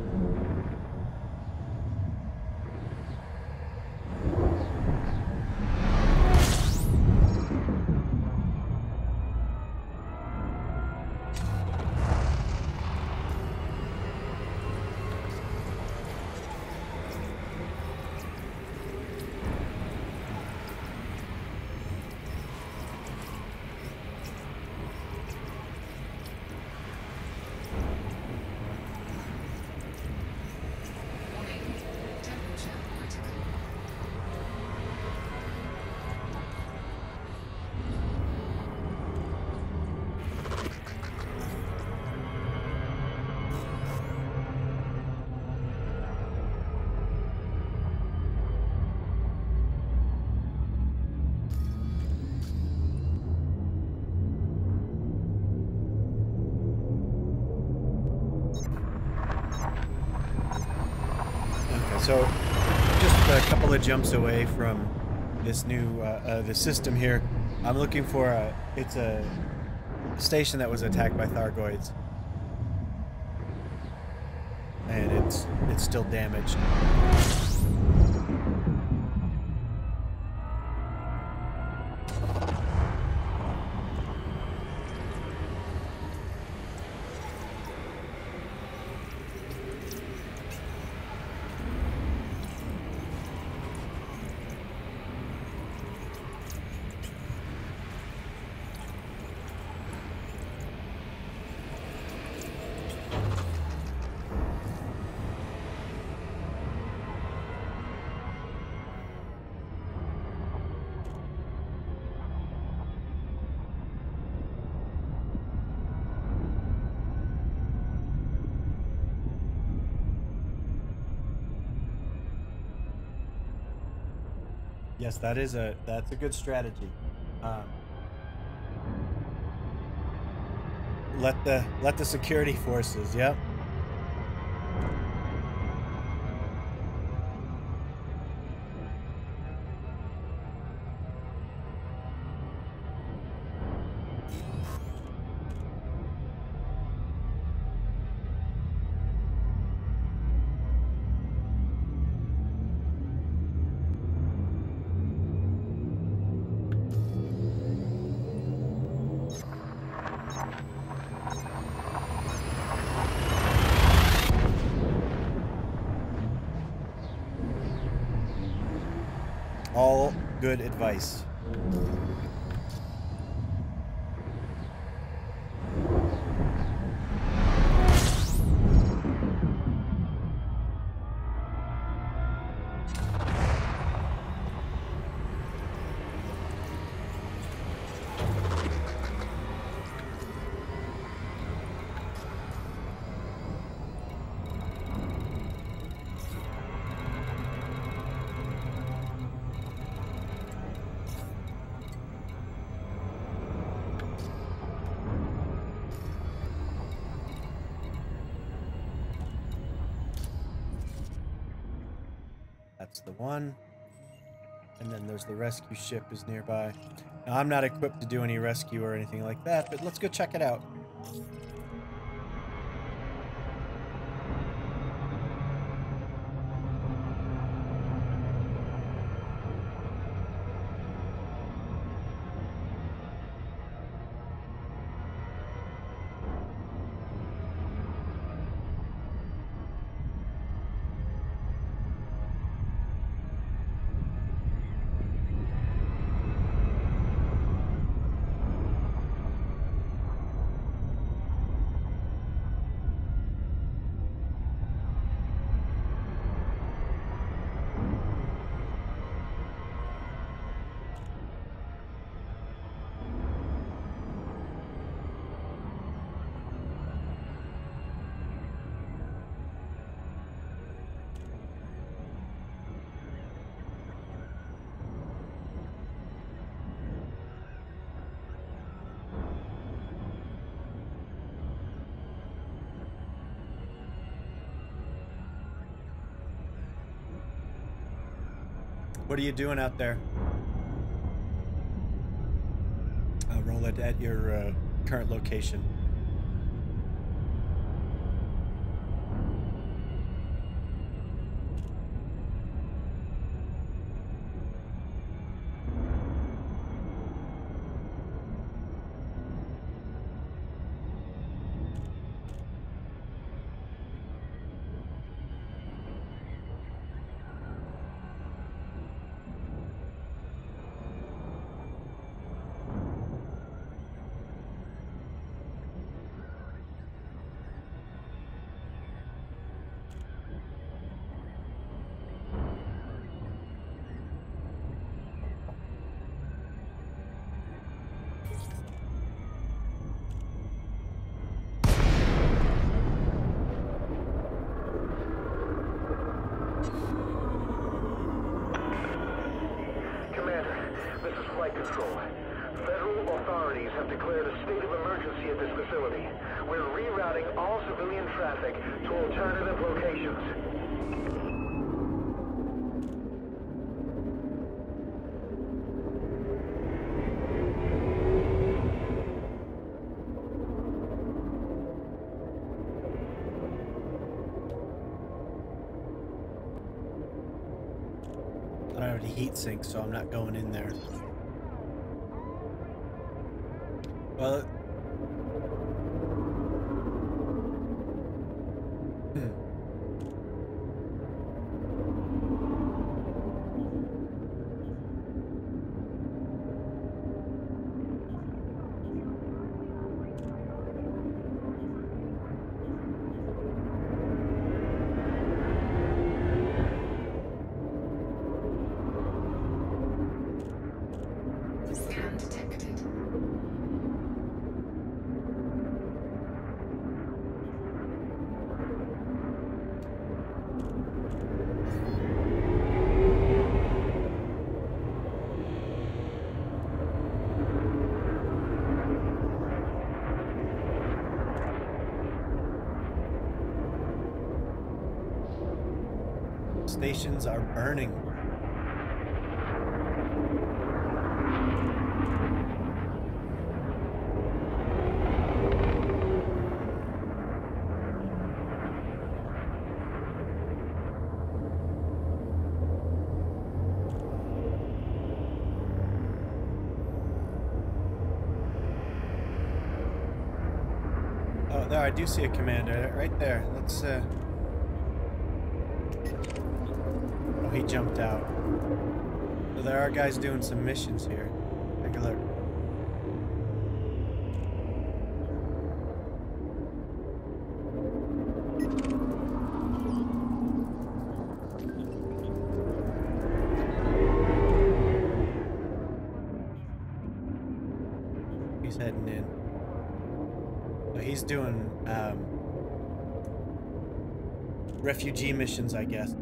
B: Warning. Temperature critical.
A: Okay, so just a couple of jumps away from this new the system here. I'm looking for it's a station that was attacked by Thargoids, and it's still damaged. Yes, that's a good strategy. Let the security forces. Yep. good advice. That's the one. And then there's the rescue ship is nearby. Now, I'm not equipped to do any rescue or anything like that, but let's go check it out. What are you doing out there? Roll it at your current location.
E: Control. Federal authorities have declared a state of emergency at this facility. We're rerouting all civilian traffic to alternative locations.
A: I don't have any heat sinks, so I'm not going in there. Well,
B: Scan detected.
A: stations are burning. Oh, there, I do see a commander right there. Let's, oh, he jumped out. So there are guys doing some missions here. Take a look. He's heading in. So he's doing refugee missions, I guess.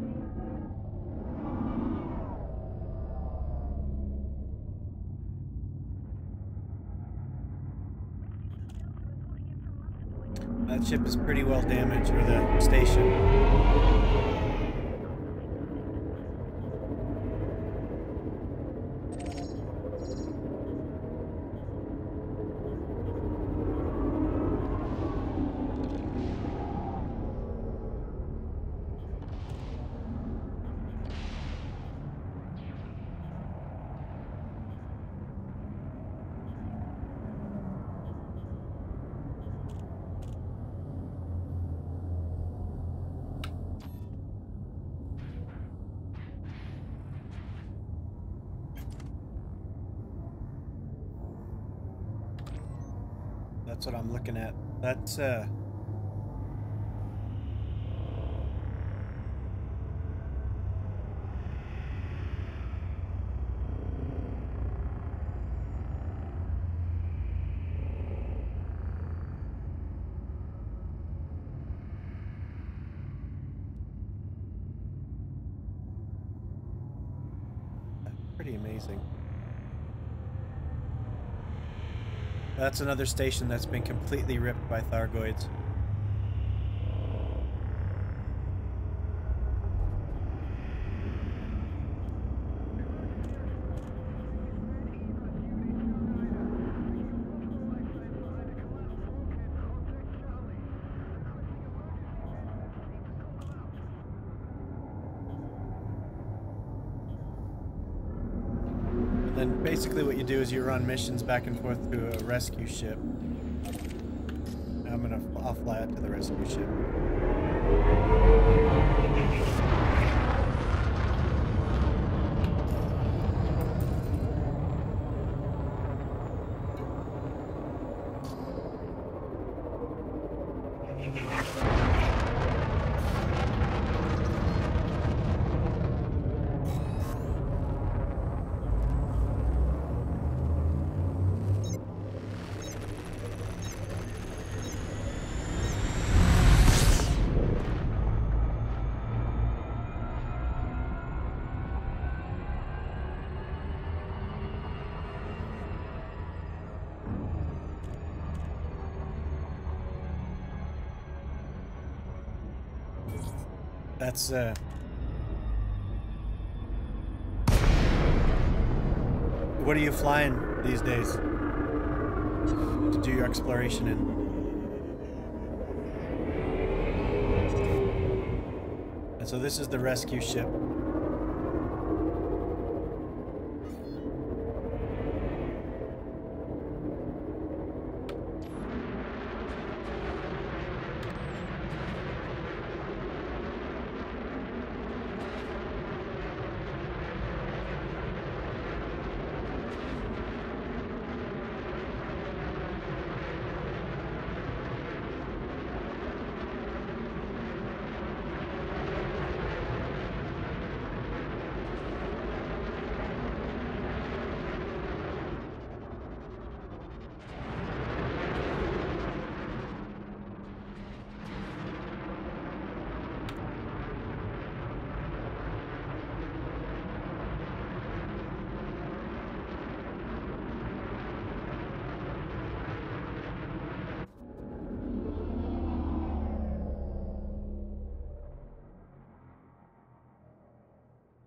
A: That ship is pretty well damaged, or the station. That's what I'm looking at. That's pretty amazing. That's another station that's been completely ripped by Thargoids. Then basically what you do is you run missions back and forth to a rescue ship. I'll fly out to the rescue ship. That's what are you flying these days to do your exploration in? And so this is the rescue ship.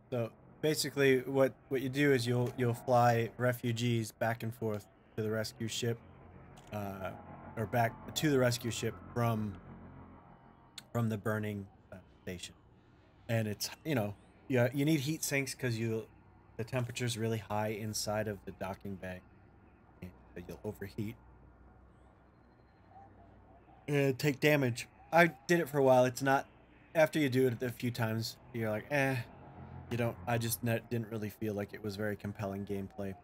A: So basically what you do is you'll fly refugees back and forth to the rescue ship, or back to the rescue ship from the burning station. And it's, you need heat sinks because the temperature's really high inside of the docking bay, and you'll overheat and take damage. I did it for a while. It's not, after you do it a few times, you're like, you don't. I just didn't really feel like it was very compelling gameplay.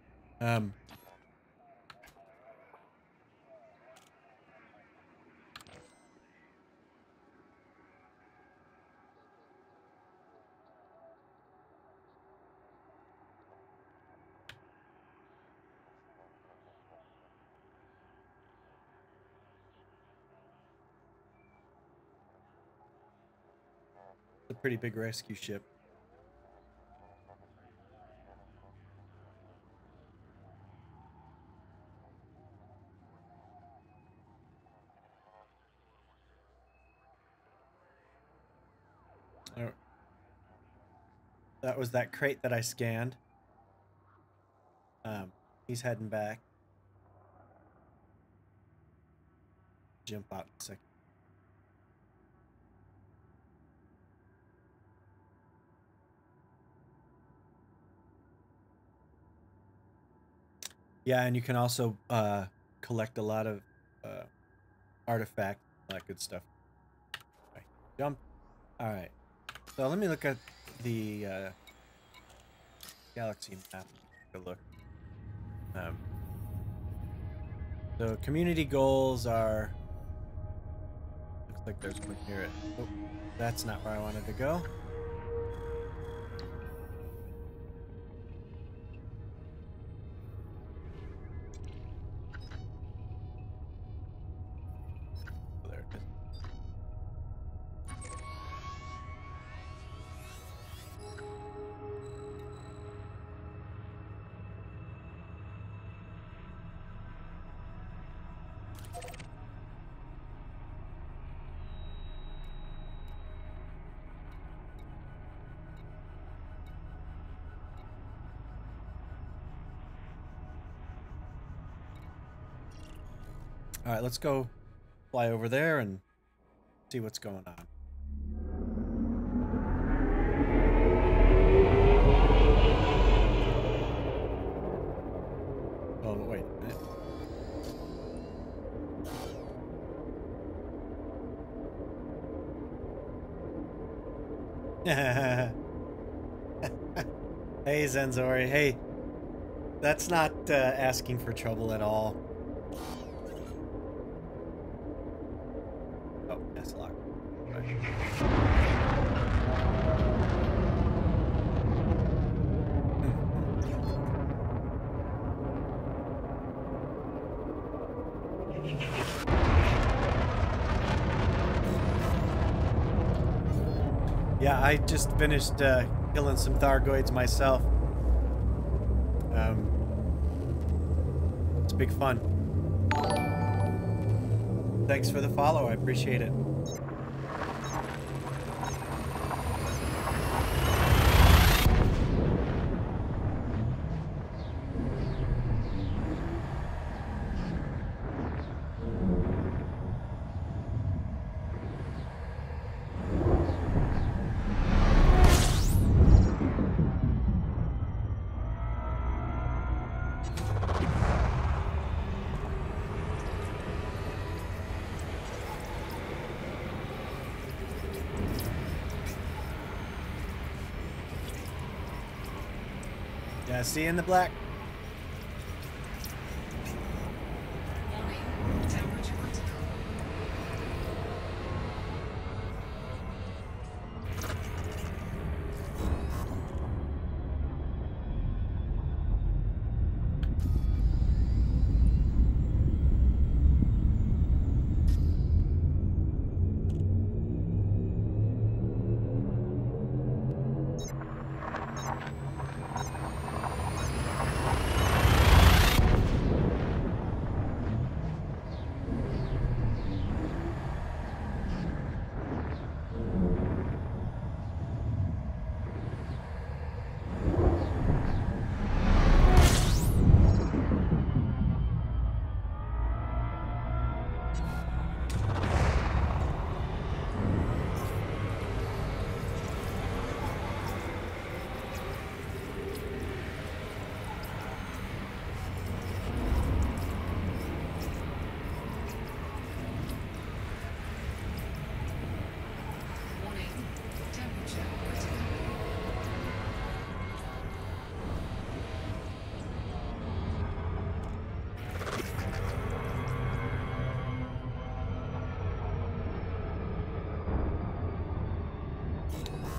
A: A pretty big rescue ship. Oh. That was that crate that I scanned. He's heading back. Jump out in a second. Yeah, and you can also collect a lot of artifacts, all that good stuff. Right. Jump. All right. So let me look at the galaxy map. Take a look. So community goals are. Looks like there's one here. Oh, that's not where I wanted to go. There it is. All right, let's go fly over there and see what's going on. Oh, wait a minute. Hey, Zenzori. Hey, that's not asking for trouble at all. Oh, that's locked. Yeah, I just finished killing some Thargoids myself. It's big fun. Thanks for the follow, I appreciate it. Yeah, see you in the black.
B: Warning. Temperature critical.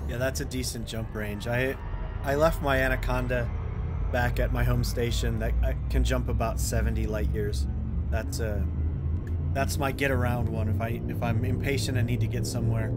A: Yeah, that's a decent jump range. I left my Anaconda back at my home station that I can jump about 70 light years. That's my get around one if I'm impatient and need to get somewhere.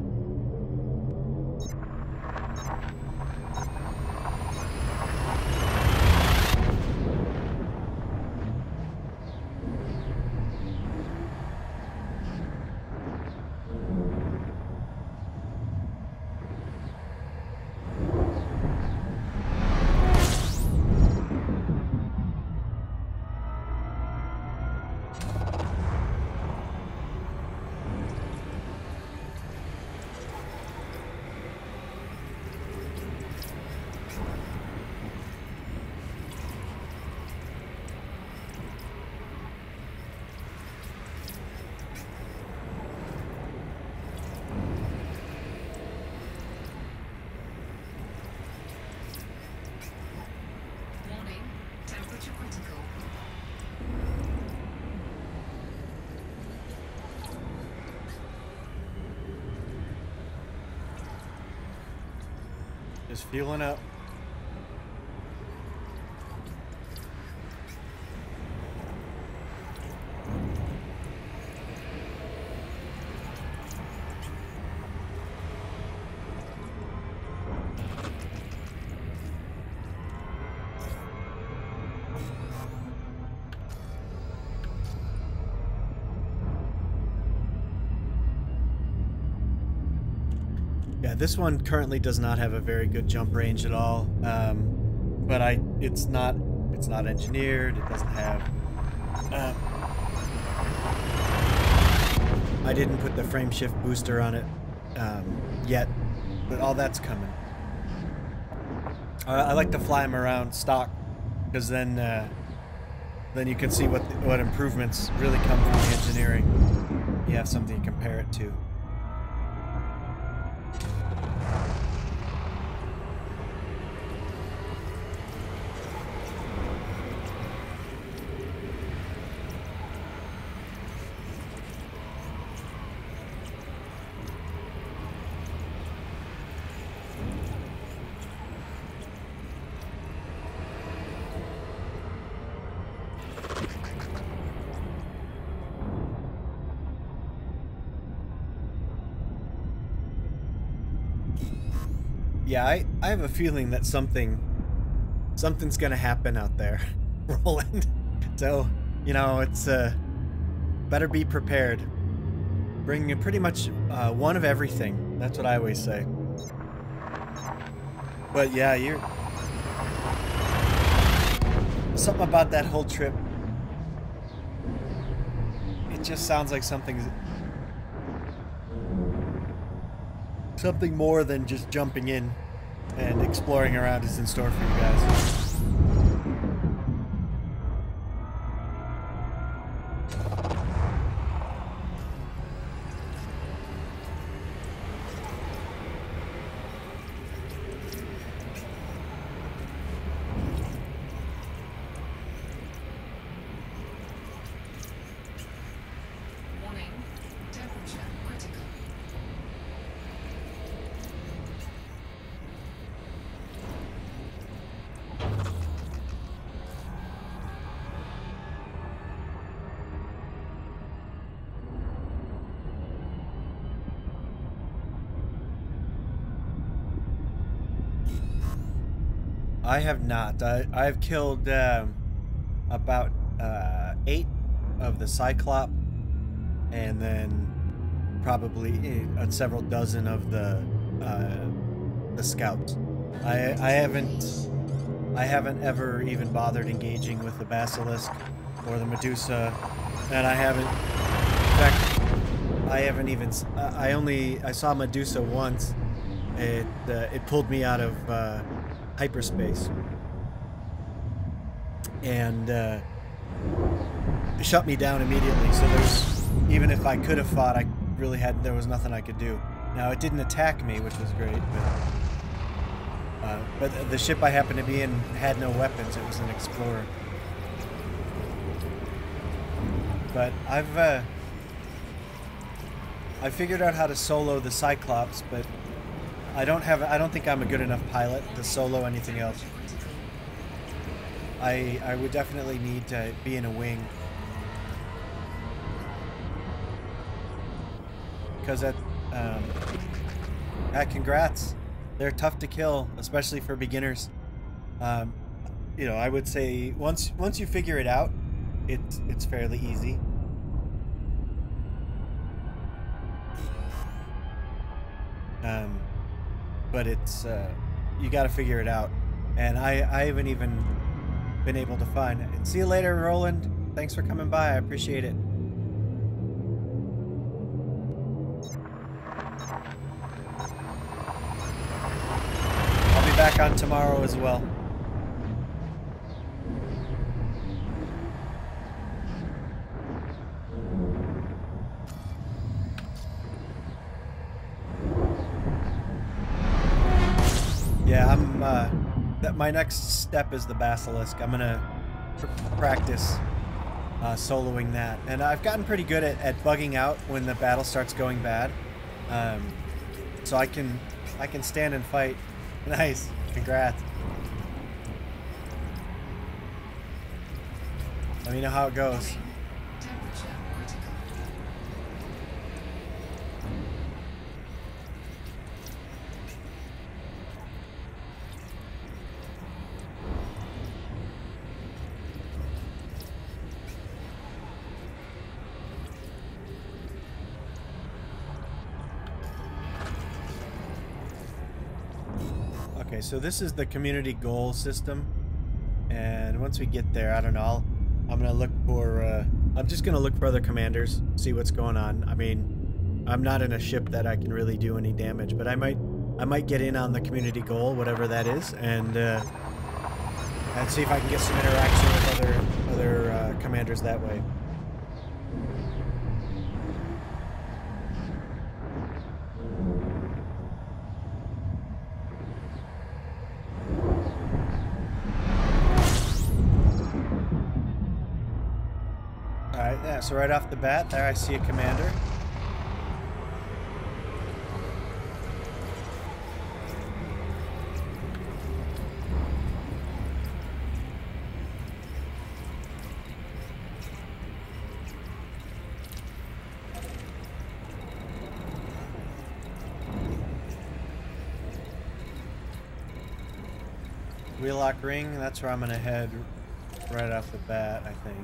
B: Warning, temperature critical.
A: Just fueling up. Yeah, this one currently does not have a very good jump range at all. But it's not engineered. It doesn't have. I didn't put the frame shift booster on it yet, but all that's coming. I like to fly them around stock because then you can see what improvements really come from the engineering. You have something to compare it to. Yeah, I have a feeling that something's gonna happen out there, Roland. So, you know, it's better be prepared. Bring pretty much one of everything. That's what I always say. But yeah, you're something about that whole trip. It just sounds like something more than just jumping in and exploring around is in store for you guys.
B: Warning, temperature critical.
A: I have not. I've killed about 8 of the Cyclop, and then probably several dozen of the Scouts. I haven't ever even bothered engaging with the Basilisk or the Medusa, and I haven't. In fact, I haven't even. I saw Medusa once. It pulled me out of hyperspace and shut me down immediately. So even if I could have fought, there was nothing I could do. Now it didn't attack me, which was great, but the ship I happened to be in had no weapons. It was an Explorer. But I figured out how to solo the Cyclops, but I don't think I'm a good enough pilot to solo anything else. I would definitely need to be in a wing. Because congrats. They're tough to kill, especially for beginners. You know, I would say once you figure it out, it's fairly easy. But it's you got to figure it out, and I haven't even been able to find it. See you later, Roland. Thanks for coming by. I appreciate it. I'll be back on tomorrow as well. Yeah, my next step is the Basilisk. I'm gonna practice soloing that, and I've gotten pretty good at bugging out when the battle starts going bad. So I can stand and fight. Nice, congrats. Let me know how it goes.
B: Temperature critical.
A: Okay, so this is the community goal system, and once we get there, I don't know, I'm gonna look for I'm just gonna look for other commanders, see what's going on. I mean, I'm not in a ship that I can really do any damage, but I might get in on the community goal, whatever that is, and see if I can get some interaction with other commanders that way. Alright, yeah, so right off the bat, there I see a commander. Wheelock Ring, that's where I'm gonna head right off the bat, I think.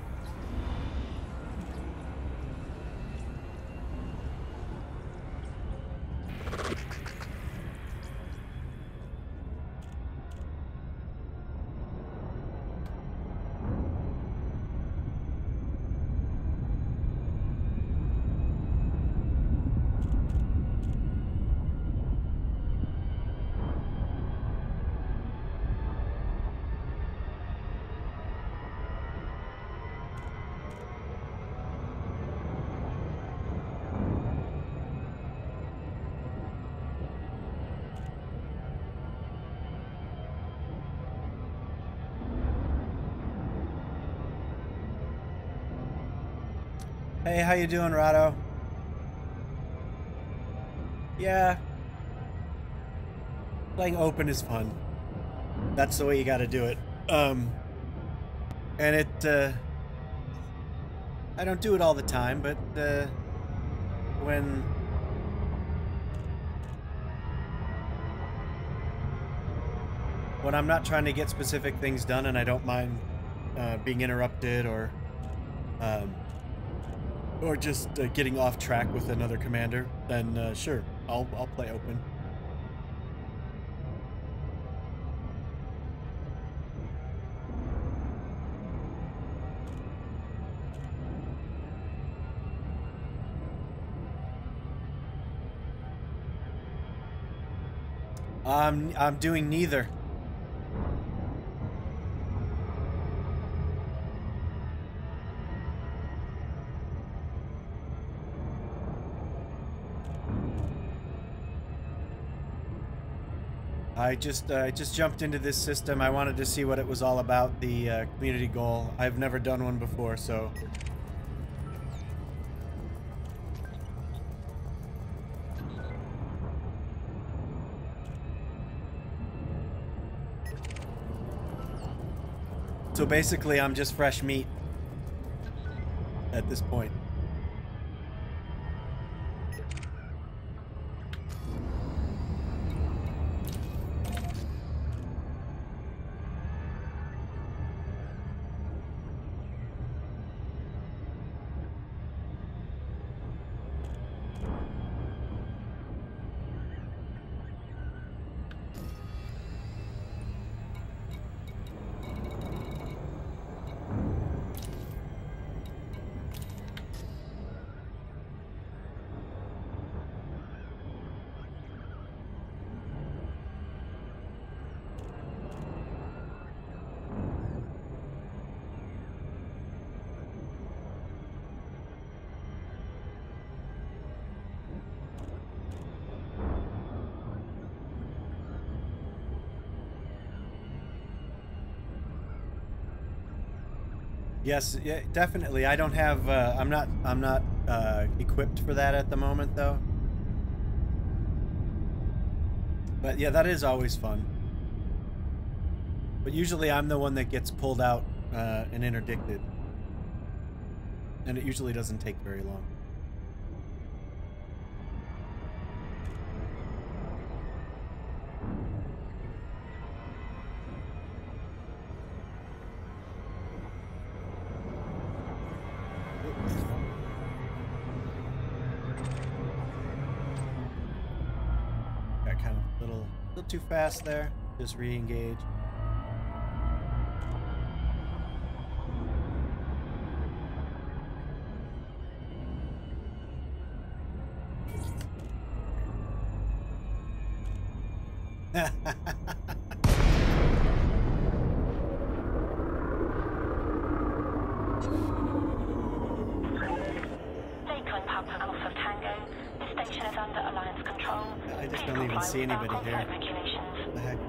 A: Hey, how you doing, Rado? Yeah. Playing open is fun. That's the way you gotta do it. And I don't do it all the time, but when I'm not trying to get specific things done and I don't mind being interrupted or just getting off track with another commander, then sure, I'll play open. I'm doing neither. I just jumped into this system. I wanted to see what it was all about, the community goal. I've never done one before, so... So basically, I'm just fresh meat at this point. Yes, yeah, definitely. I don't have. I'm not equipped for that at the moment, though. But yeah, that is always fun. But usually, I'm the one that gets pulled out and interdicted, and it usually doesn't take very long. Got kind of a little too fast there. Just re-engage.
F: Lakeland Papa Alpha Tango. The station is under Alliance control.
A: I just
F: Please
A: don't even
F: comply
A: see
F: with our
A: anybody here.
F: on-site regulations.
A: What the heck?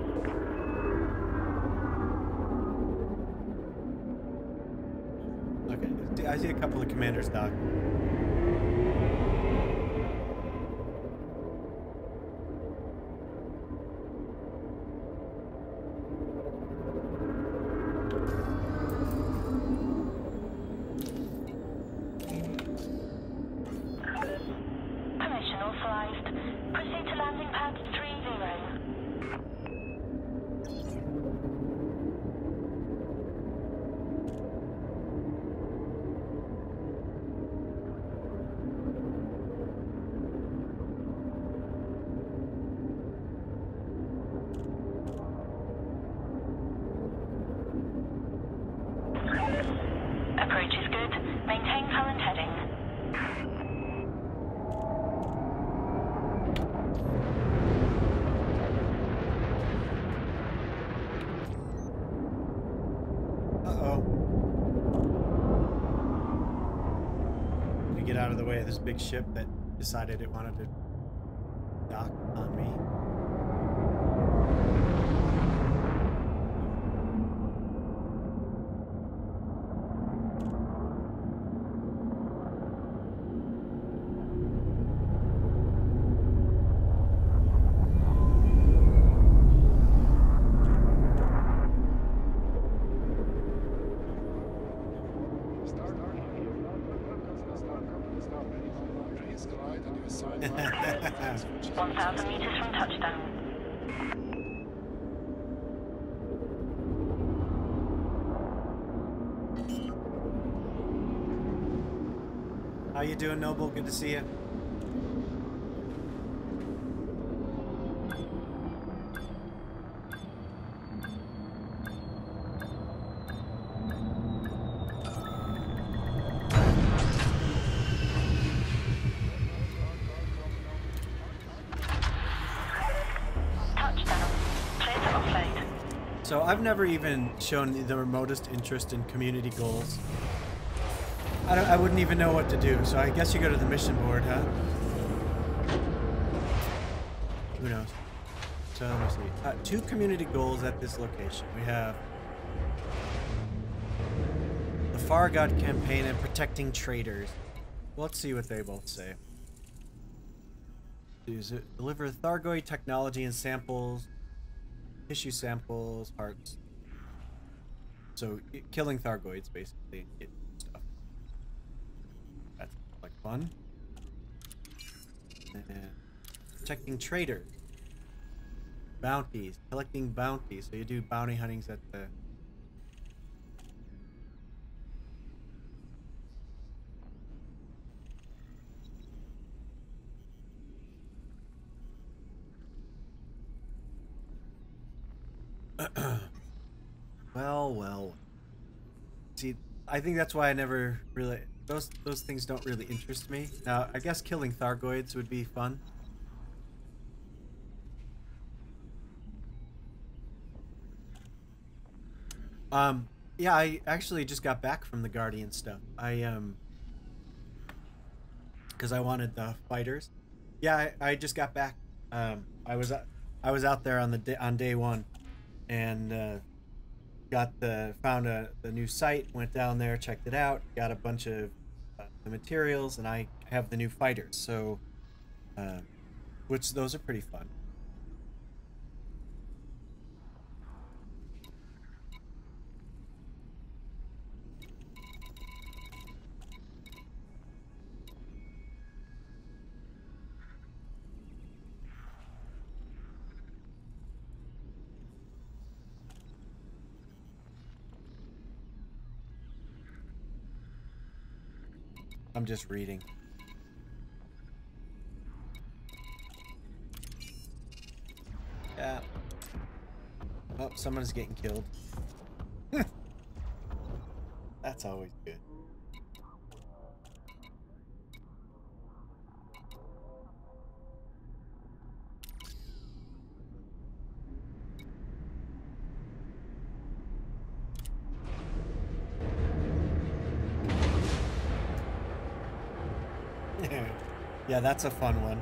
A: Okay, I see a couple of commanders dock.
F: Permission authorized. Proceed to landing pad 30. Approach is good. Maintain current heading.
A: Uh-oh. Let me get out of the way of this big ship that decided it wanted to dock on me.
B: Please glide on your side.
F: 1,000 meters from touchdown.
A: How you doing, Noble? Good to see you.
F: Touchdown. Clear to offload.
A: So I've never even shown the remotest interest in community goals. I wouldn't even know what to do, so I guess you go to the mission board, huh? Who knows? So let me see. 2 community goals at this location. We have the Far God campaign and protecting traders. Well, let's see what they both say. Deliver Thargoid technology and samples, tissue samples, parts. So killing Thargoids basically and getting stuff. That's like fun. And protecting traders. Bounties. Collecting bounties. So you do bounty huntings at the... Well. See, I think that's why I never really... Those things don't really interest me. Now, I guess killing Thargoids would be fun. Yeah, I actually just got back from the Guardian stuff. Because I wanted the fighters. Yeah, I just got back. I was out there on day one, and found the new site. Went down there, checked it out, got a bunch of the materials, and I have the new fighters. So, which those are pretty fun. I'm just reading. Yeah. Oh, someone's getting killed. That's always good. Yeah, that's a fun one.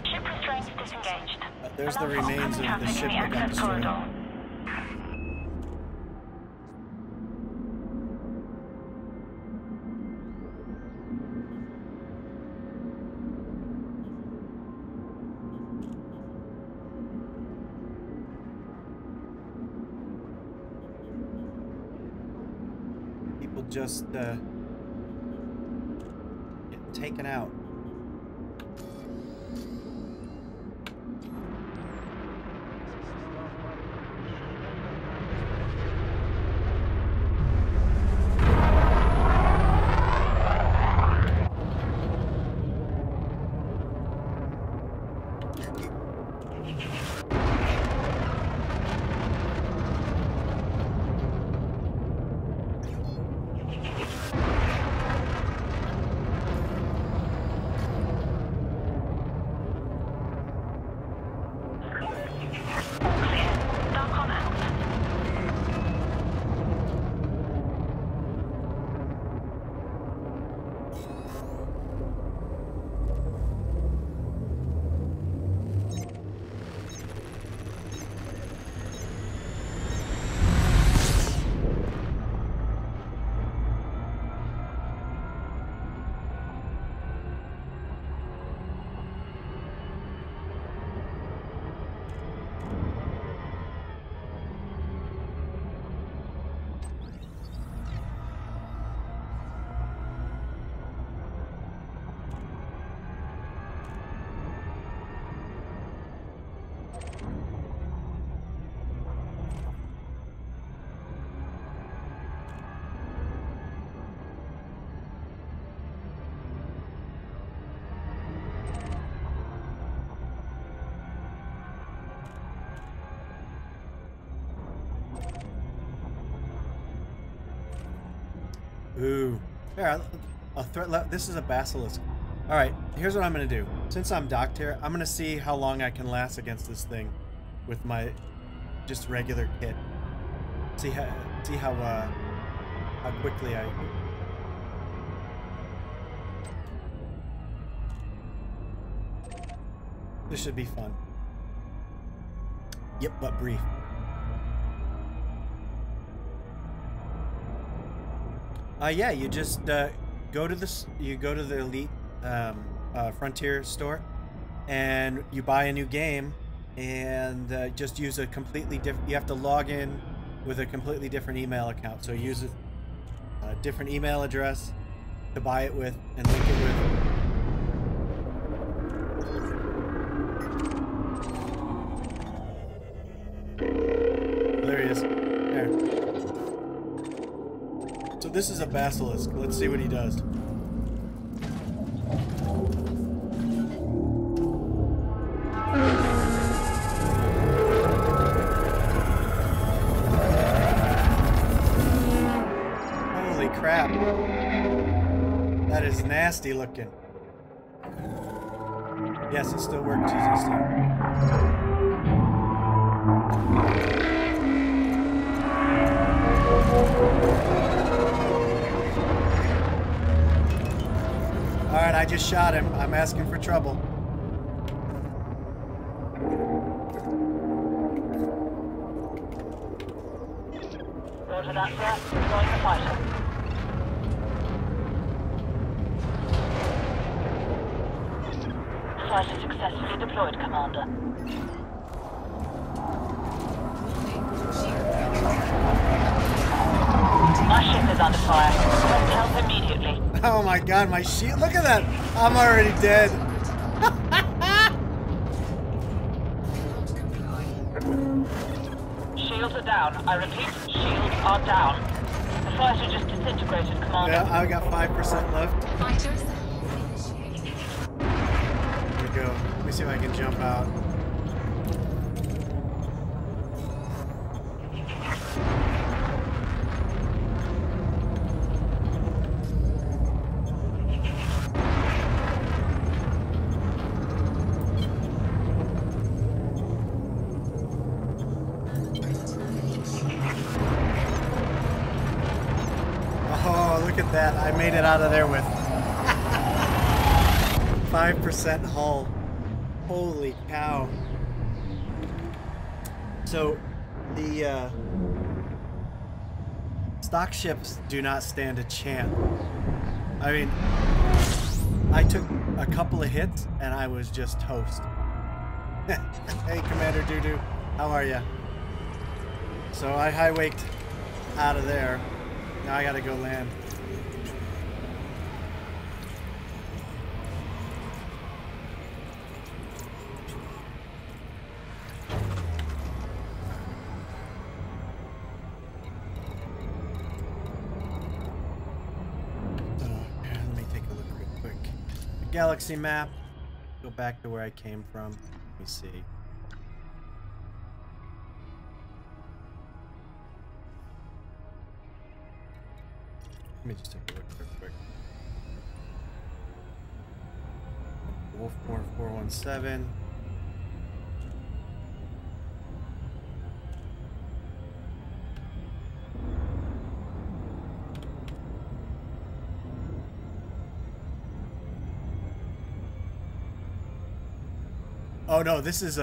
F: Ship restraints disengaged.
A: There's the
F: Allow for
A: remains of
F: oncoming
A: the
F: traffic
A: ship
F: in the
A: that got
F: access
A: destroyed.
F: corridor.
A: People just getting taken out. Ooh. Here, a threat. This is a basilisk. All right, here's what I'm gonna do. Since I'm docked here, I'm gonna see how long I can last against this thing with my just regular kit. See how quickly I. This should be fun. Yep, but brief. Yeah, you just go to the Elite Frontier store, and you buy a new game, and just use a completely different. You have to log in with a completely different email account. So use a different email address to buy it with and link it with. There he is. There. So this is a basilisk. Let's see what he does. Holy crap. That is nasty looking. Yes, it still works. Jesus. Alright, I just shot him. I'm asking for trouble.
F: Roger that, sir. Deploying the fighter. Fighter successfully deployed, Commander. My ship is under fire. Let's help immediately.
A: Oh my god, my shield. Look at that. I'm already dead.
F: Shields are down. I repeat, shields are down. The fighter just disintegrated, Commander.
A: Yeah, I got 5% left.
D: Fighters
A: Here we go. Let me see if I can jump out. Oh, look at that. I made it out of there with 5% hull. Holy cow. So, the stock ships do not stand a chance. I mean, I took a couple of hits and I was just toast. Hey, Commander Doo-Doo, how are ya? So I high-waked out of there. Now I gotta go land. Let me take a look real quick. The galaxy map. Go back to where I came from. Let me see. Let me just take a look real quick. Wolf 4417. Oh no, this is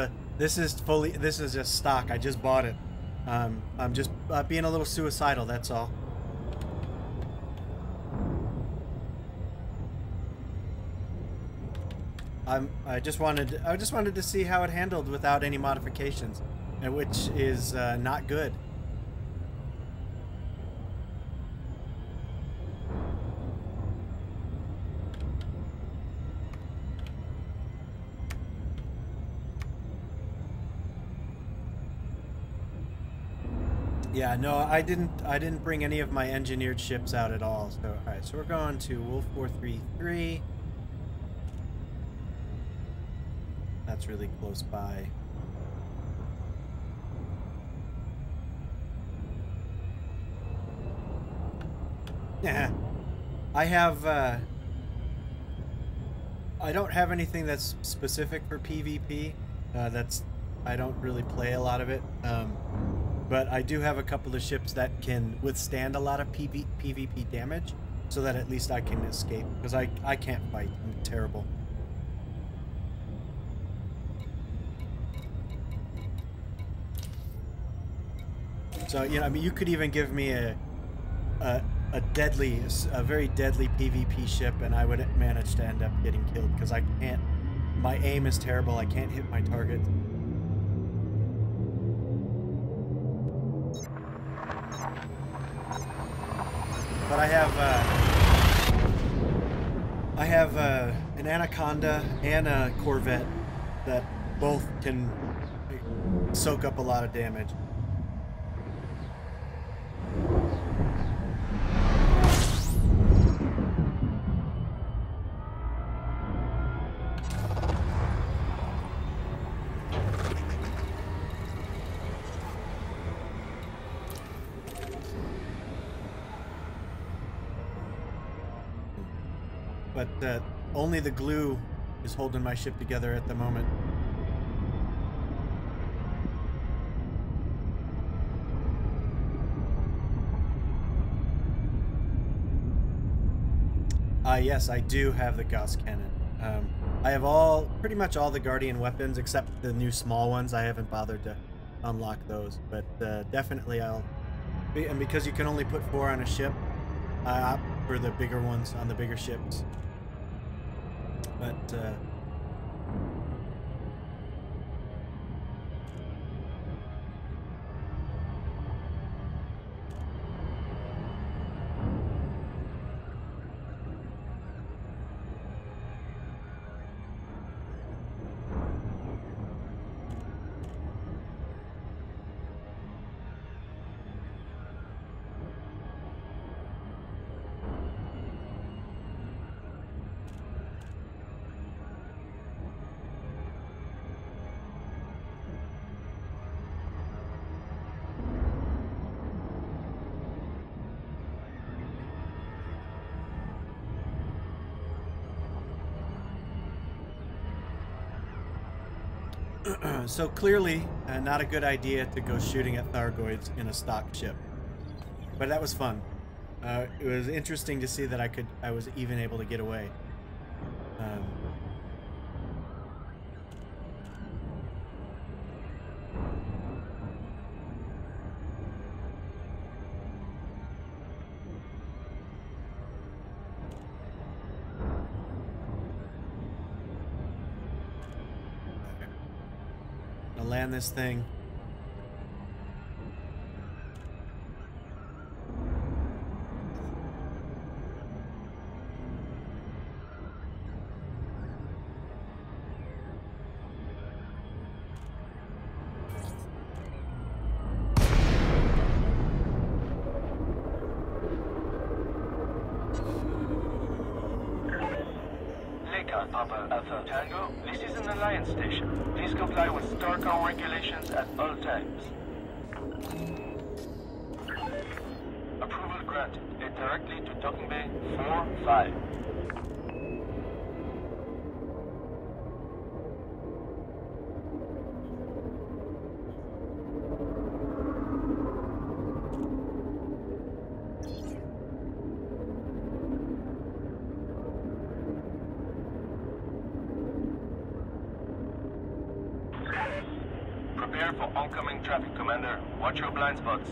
A: just stock. I just bought it. I'm just being a little suicidal, that's all. I just wanted to see how it handled without any modifications, and which is not good. Yeah, no, I didn't bring any of my engineered ships out at all. So, all right, so we're going to Wolf 433. That's really close by. Yeah, I have. I don't have anything that's specific for PvP. I don't really play a lot of it. But I do have a couple of ships that can withstand a lot of PvP damage, so that at least I can escape, because I can't fight. I'm terrible. So, you know, I mean, you could even give me a very deadly PvP ship, and I would manage to end up getting killed because I can't. My aim is terrible. I can't hit my target. But I have an Anaconda and a Corvette that both can soak up a lot of damage. But only the glue is holding my ship together at the moment. Yes, I do have the Gauss cannon. I have pretty much all the Guardian weapons except the new small ones. I haven't bothered to unlock those, but definitely and because you can only put 4 on a ship, I opt for the bigger ones on the bigger ships. But so clearly, not a good idea to go shooting at Thargoids in a stock ship. But that was fun. It was interesting to see that I was even able to get away. I'll land this thing.
G: Papa Alpha Tango, this is an Alliance station. Please comply with STARCOM regulations at all times. Approval granted. Head directly to Docking Bay 4-5. Prepare for oncoming traffic, Commander. Watch your blind spots.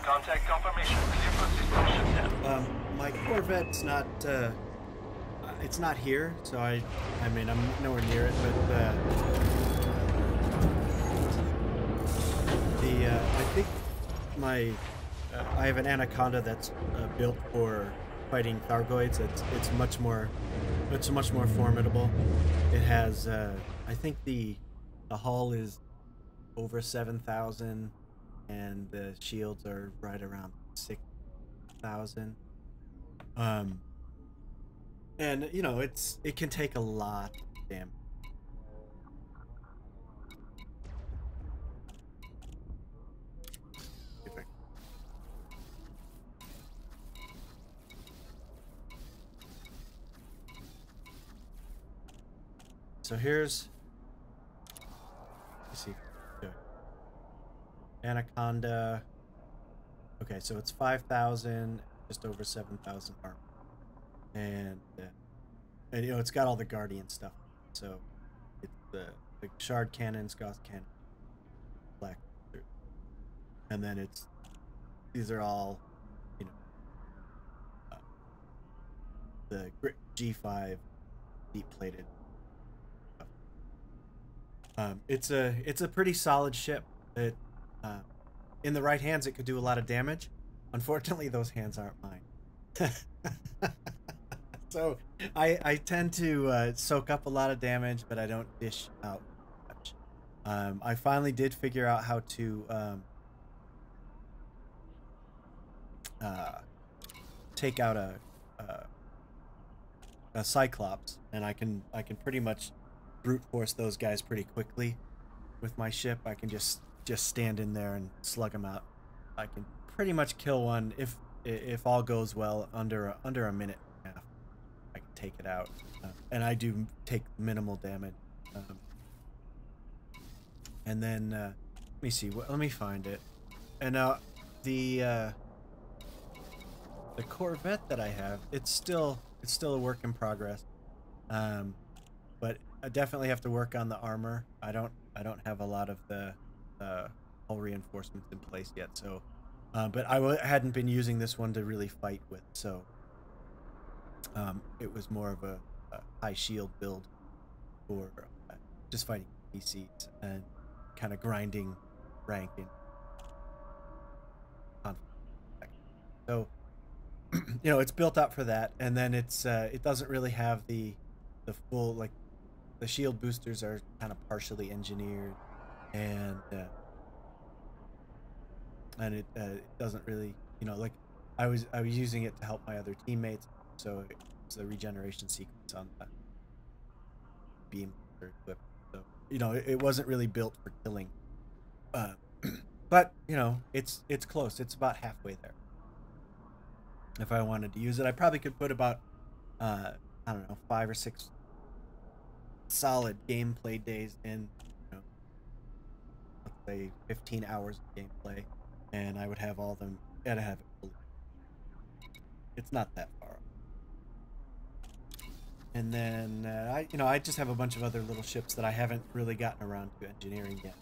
G: Contact confirmation. Clear for system shutdown.
A: My Corvette's not. it's not here, so I mean, I'm nowhere near it, but I think my I have an Anaconda that's built for fighting Thargoids. It's much more formidable. It has I think the hull is over 7,000, and the shields are right around 6,000. And you know, it can take a lot of damage. So here's, let's see, Anaconda. Okay, so it's 5,000, just over 7,000 armor, and you know, it's got all the Guardian stuff. So it's the Shard Cannons, Goth Cannon, Black, and then these are all, you know, the G5 deep plated. It's a pretty solid ship. It in the right hands, it could do a lot of damage. Unfortunately, those hands aren't mine. So I tend to soak up a lot of damage, but I don't dish out much. I finally did figure out how to take out a Cyclops, and I can pretty much brute force those guys pretty quickly with my ship. I can just stand in there and slug them out. I can pretty much kill one if all goes well under a minute and a half. I can take it out, and I do take minimal damage. And then let me see. Let me find it. And the Corvette that I have, it's still a work in progress. But I definitely have to work on the armor. I don't have a lot of the hull reinforcements in place yet. So, but I hadn't been using this one to really fight with. So, it was more of a high shield build for just fighting PCs and kind of grinding rank in conflict. So, you know, it's built up for that, and then it doesn't really have the full, like, the shield boosters are kind of partially engineered, and it doesn't really, you know, like I was using it to help my other teammates, so it's the regeneration sequence on the beam equipped. So, you know, it wasn't really built for killing, but you know, it's close. It's about halfway there. If I wanted to use it, I probably could put about I don't know, 5 or 6 solid gameplay days in, you know, let's say 15 hours of gameplay, and I would have all them, and I have it fully. It's not that far off. And then I just have a bunch of other little ships that I haven't really gotten around to engineering yet.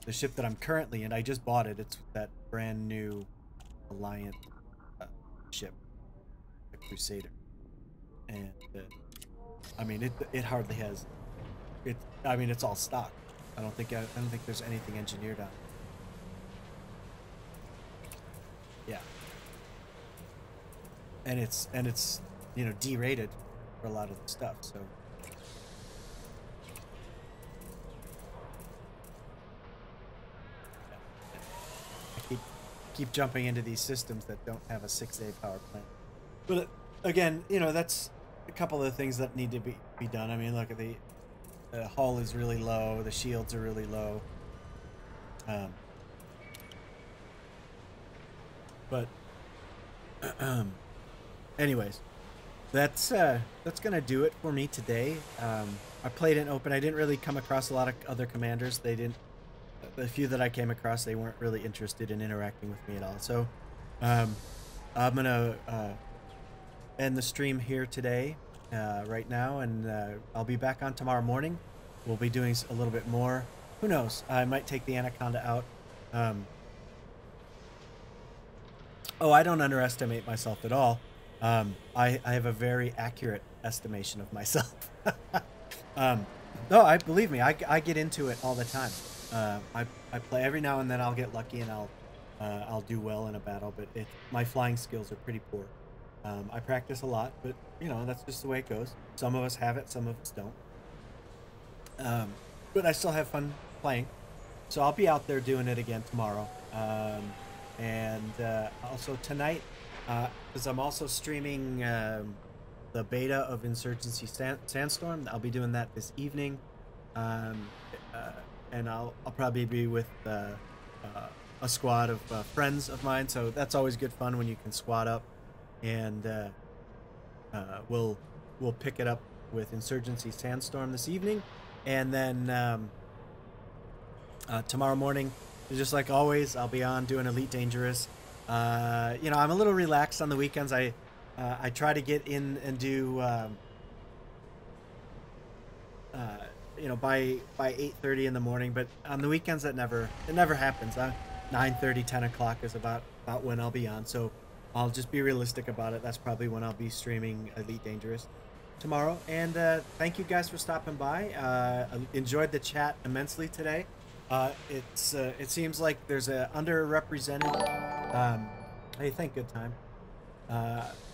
A: The ship that I'm currently in, I just bought it. It's that brand new Alliance ship, the Crusader, and I mean, it hardly has it. I mean, it's all stock. I don't think there's anything engineered on it. Yeah, and it's you know, derated for a lot of the stuff. So I keep jumping into these systems that don't have a 6-day power plant. But again, you know, that's a couple of the things that need to be done. I mean, look at the hull is really low, the shields are really low. But anyways, that's gonna do it for me today. I played in open. I didn't really come across a lot of other commanders. The few that I came across, they weren't really interested in interacting with me at all. So I'm gonna end the stream here today, right now, and I'll be back on tomorrow morning. We'll be doing a little bit more. Who knows? I might take the Anaconda out. Oh, I don't underestimate myself at all. I have a very accurate estimation of myself. No, I believe me, I get into it all the time. I play every now and then. I'll get lucky and I'll do well in a battle, but my flying skills are pretty poor. I practice a lot, but you know, that's just the way it goes. Some of us have it, some of us don't. But I still have fun playing, so I'll be out there doing it again tomorrow. And also tonight, because I'm also streaming the beta of Insurgency Sandstorm. I'll be doing that this evening, and I'll probably be with a squad of friends of mine. So that's always good fun when you can squad up, and we'll pick it up with Insurgency Sandstorm this evening, and then tomorrow morning, just like always, I'll be on doing Elite Dangerous. You know, I'm a little relaxed on the weekends. I try to get in and do you know, by 8:30 in the morning, but on the weekends it never happens. 9:30, 10 o'clock is about when I'll be on, so I'll just be realistic about it. That's probably when I'll be streaming Elite Dangerous tomorrow. And thank you guys for stopping by. I enjoyed the chat immensely today. It seems like there's a underrepresented hey, thank Good Time.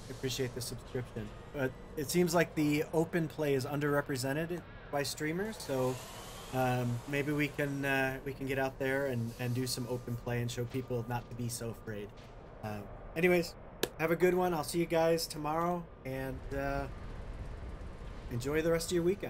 A: Appreciate the subscription, but it seems like the open play is underrepresented by streamers, so maybe we can get out there and do some open play and show people not to be so afraid. Anyways, have a good one. I'll see you guys tomorrow, and enjoy the rest of your weekend.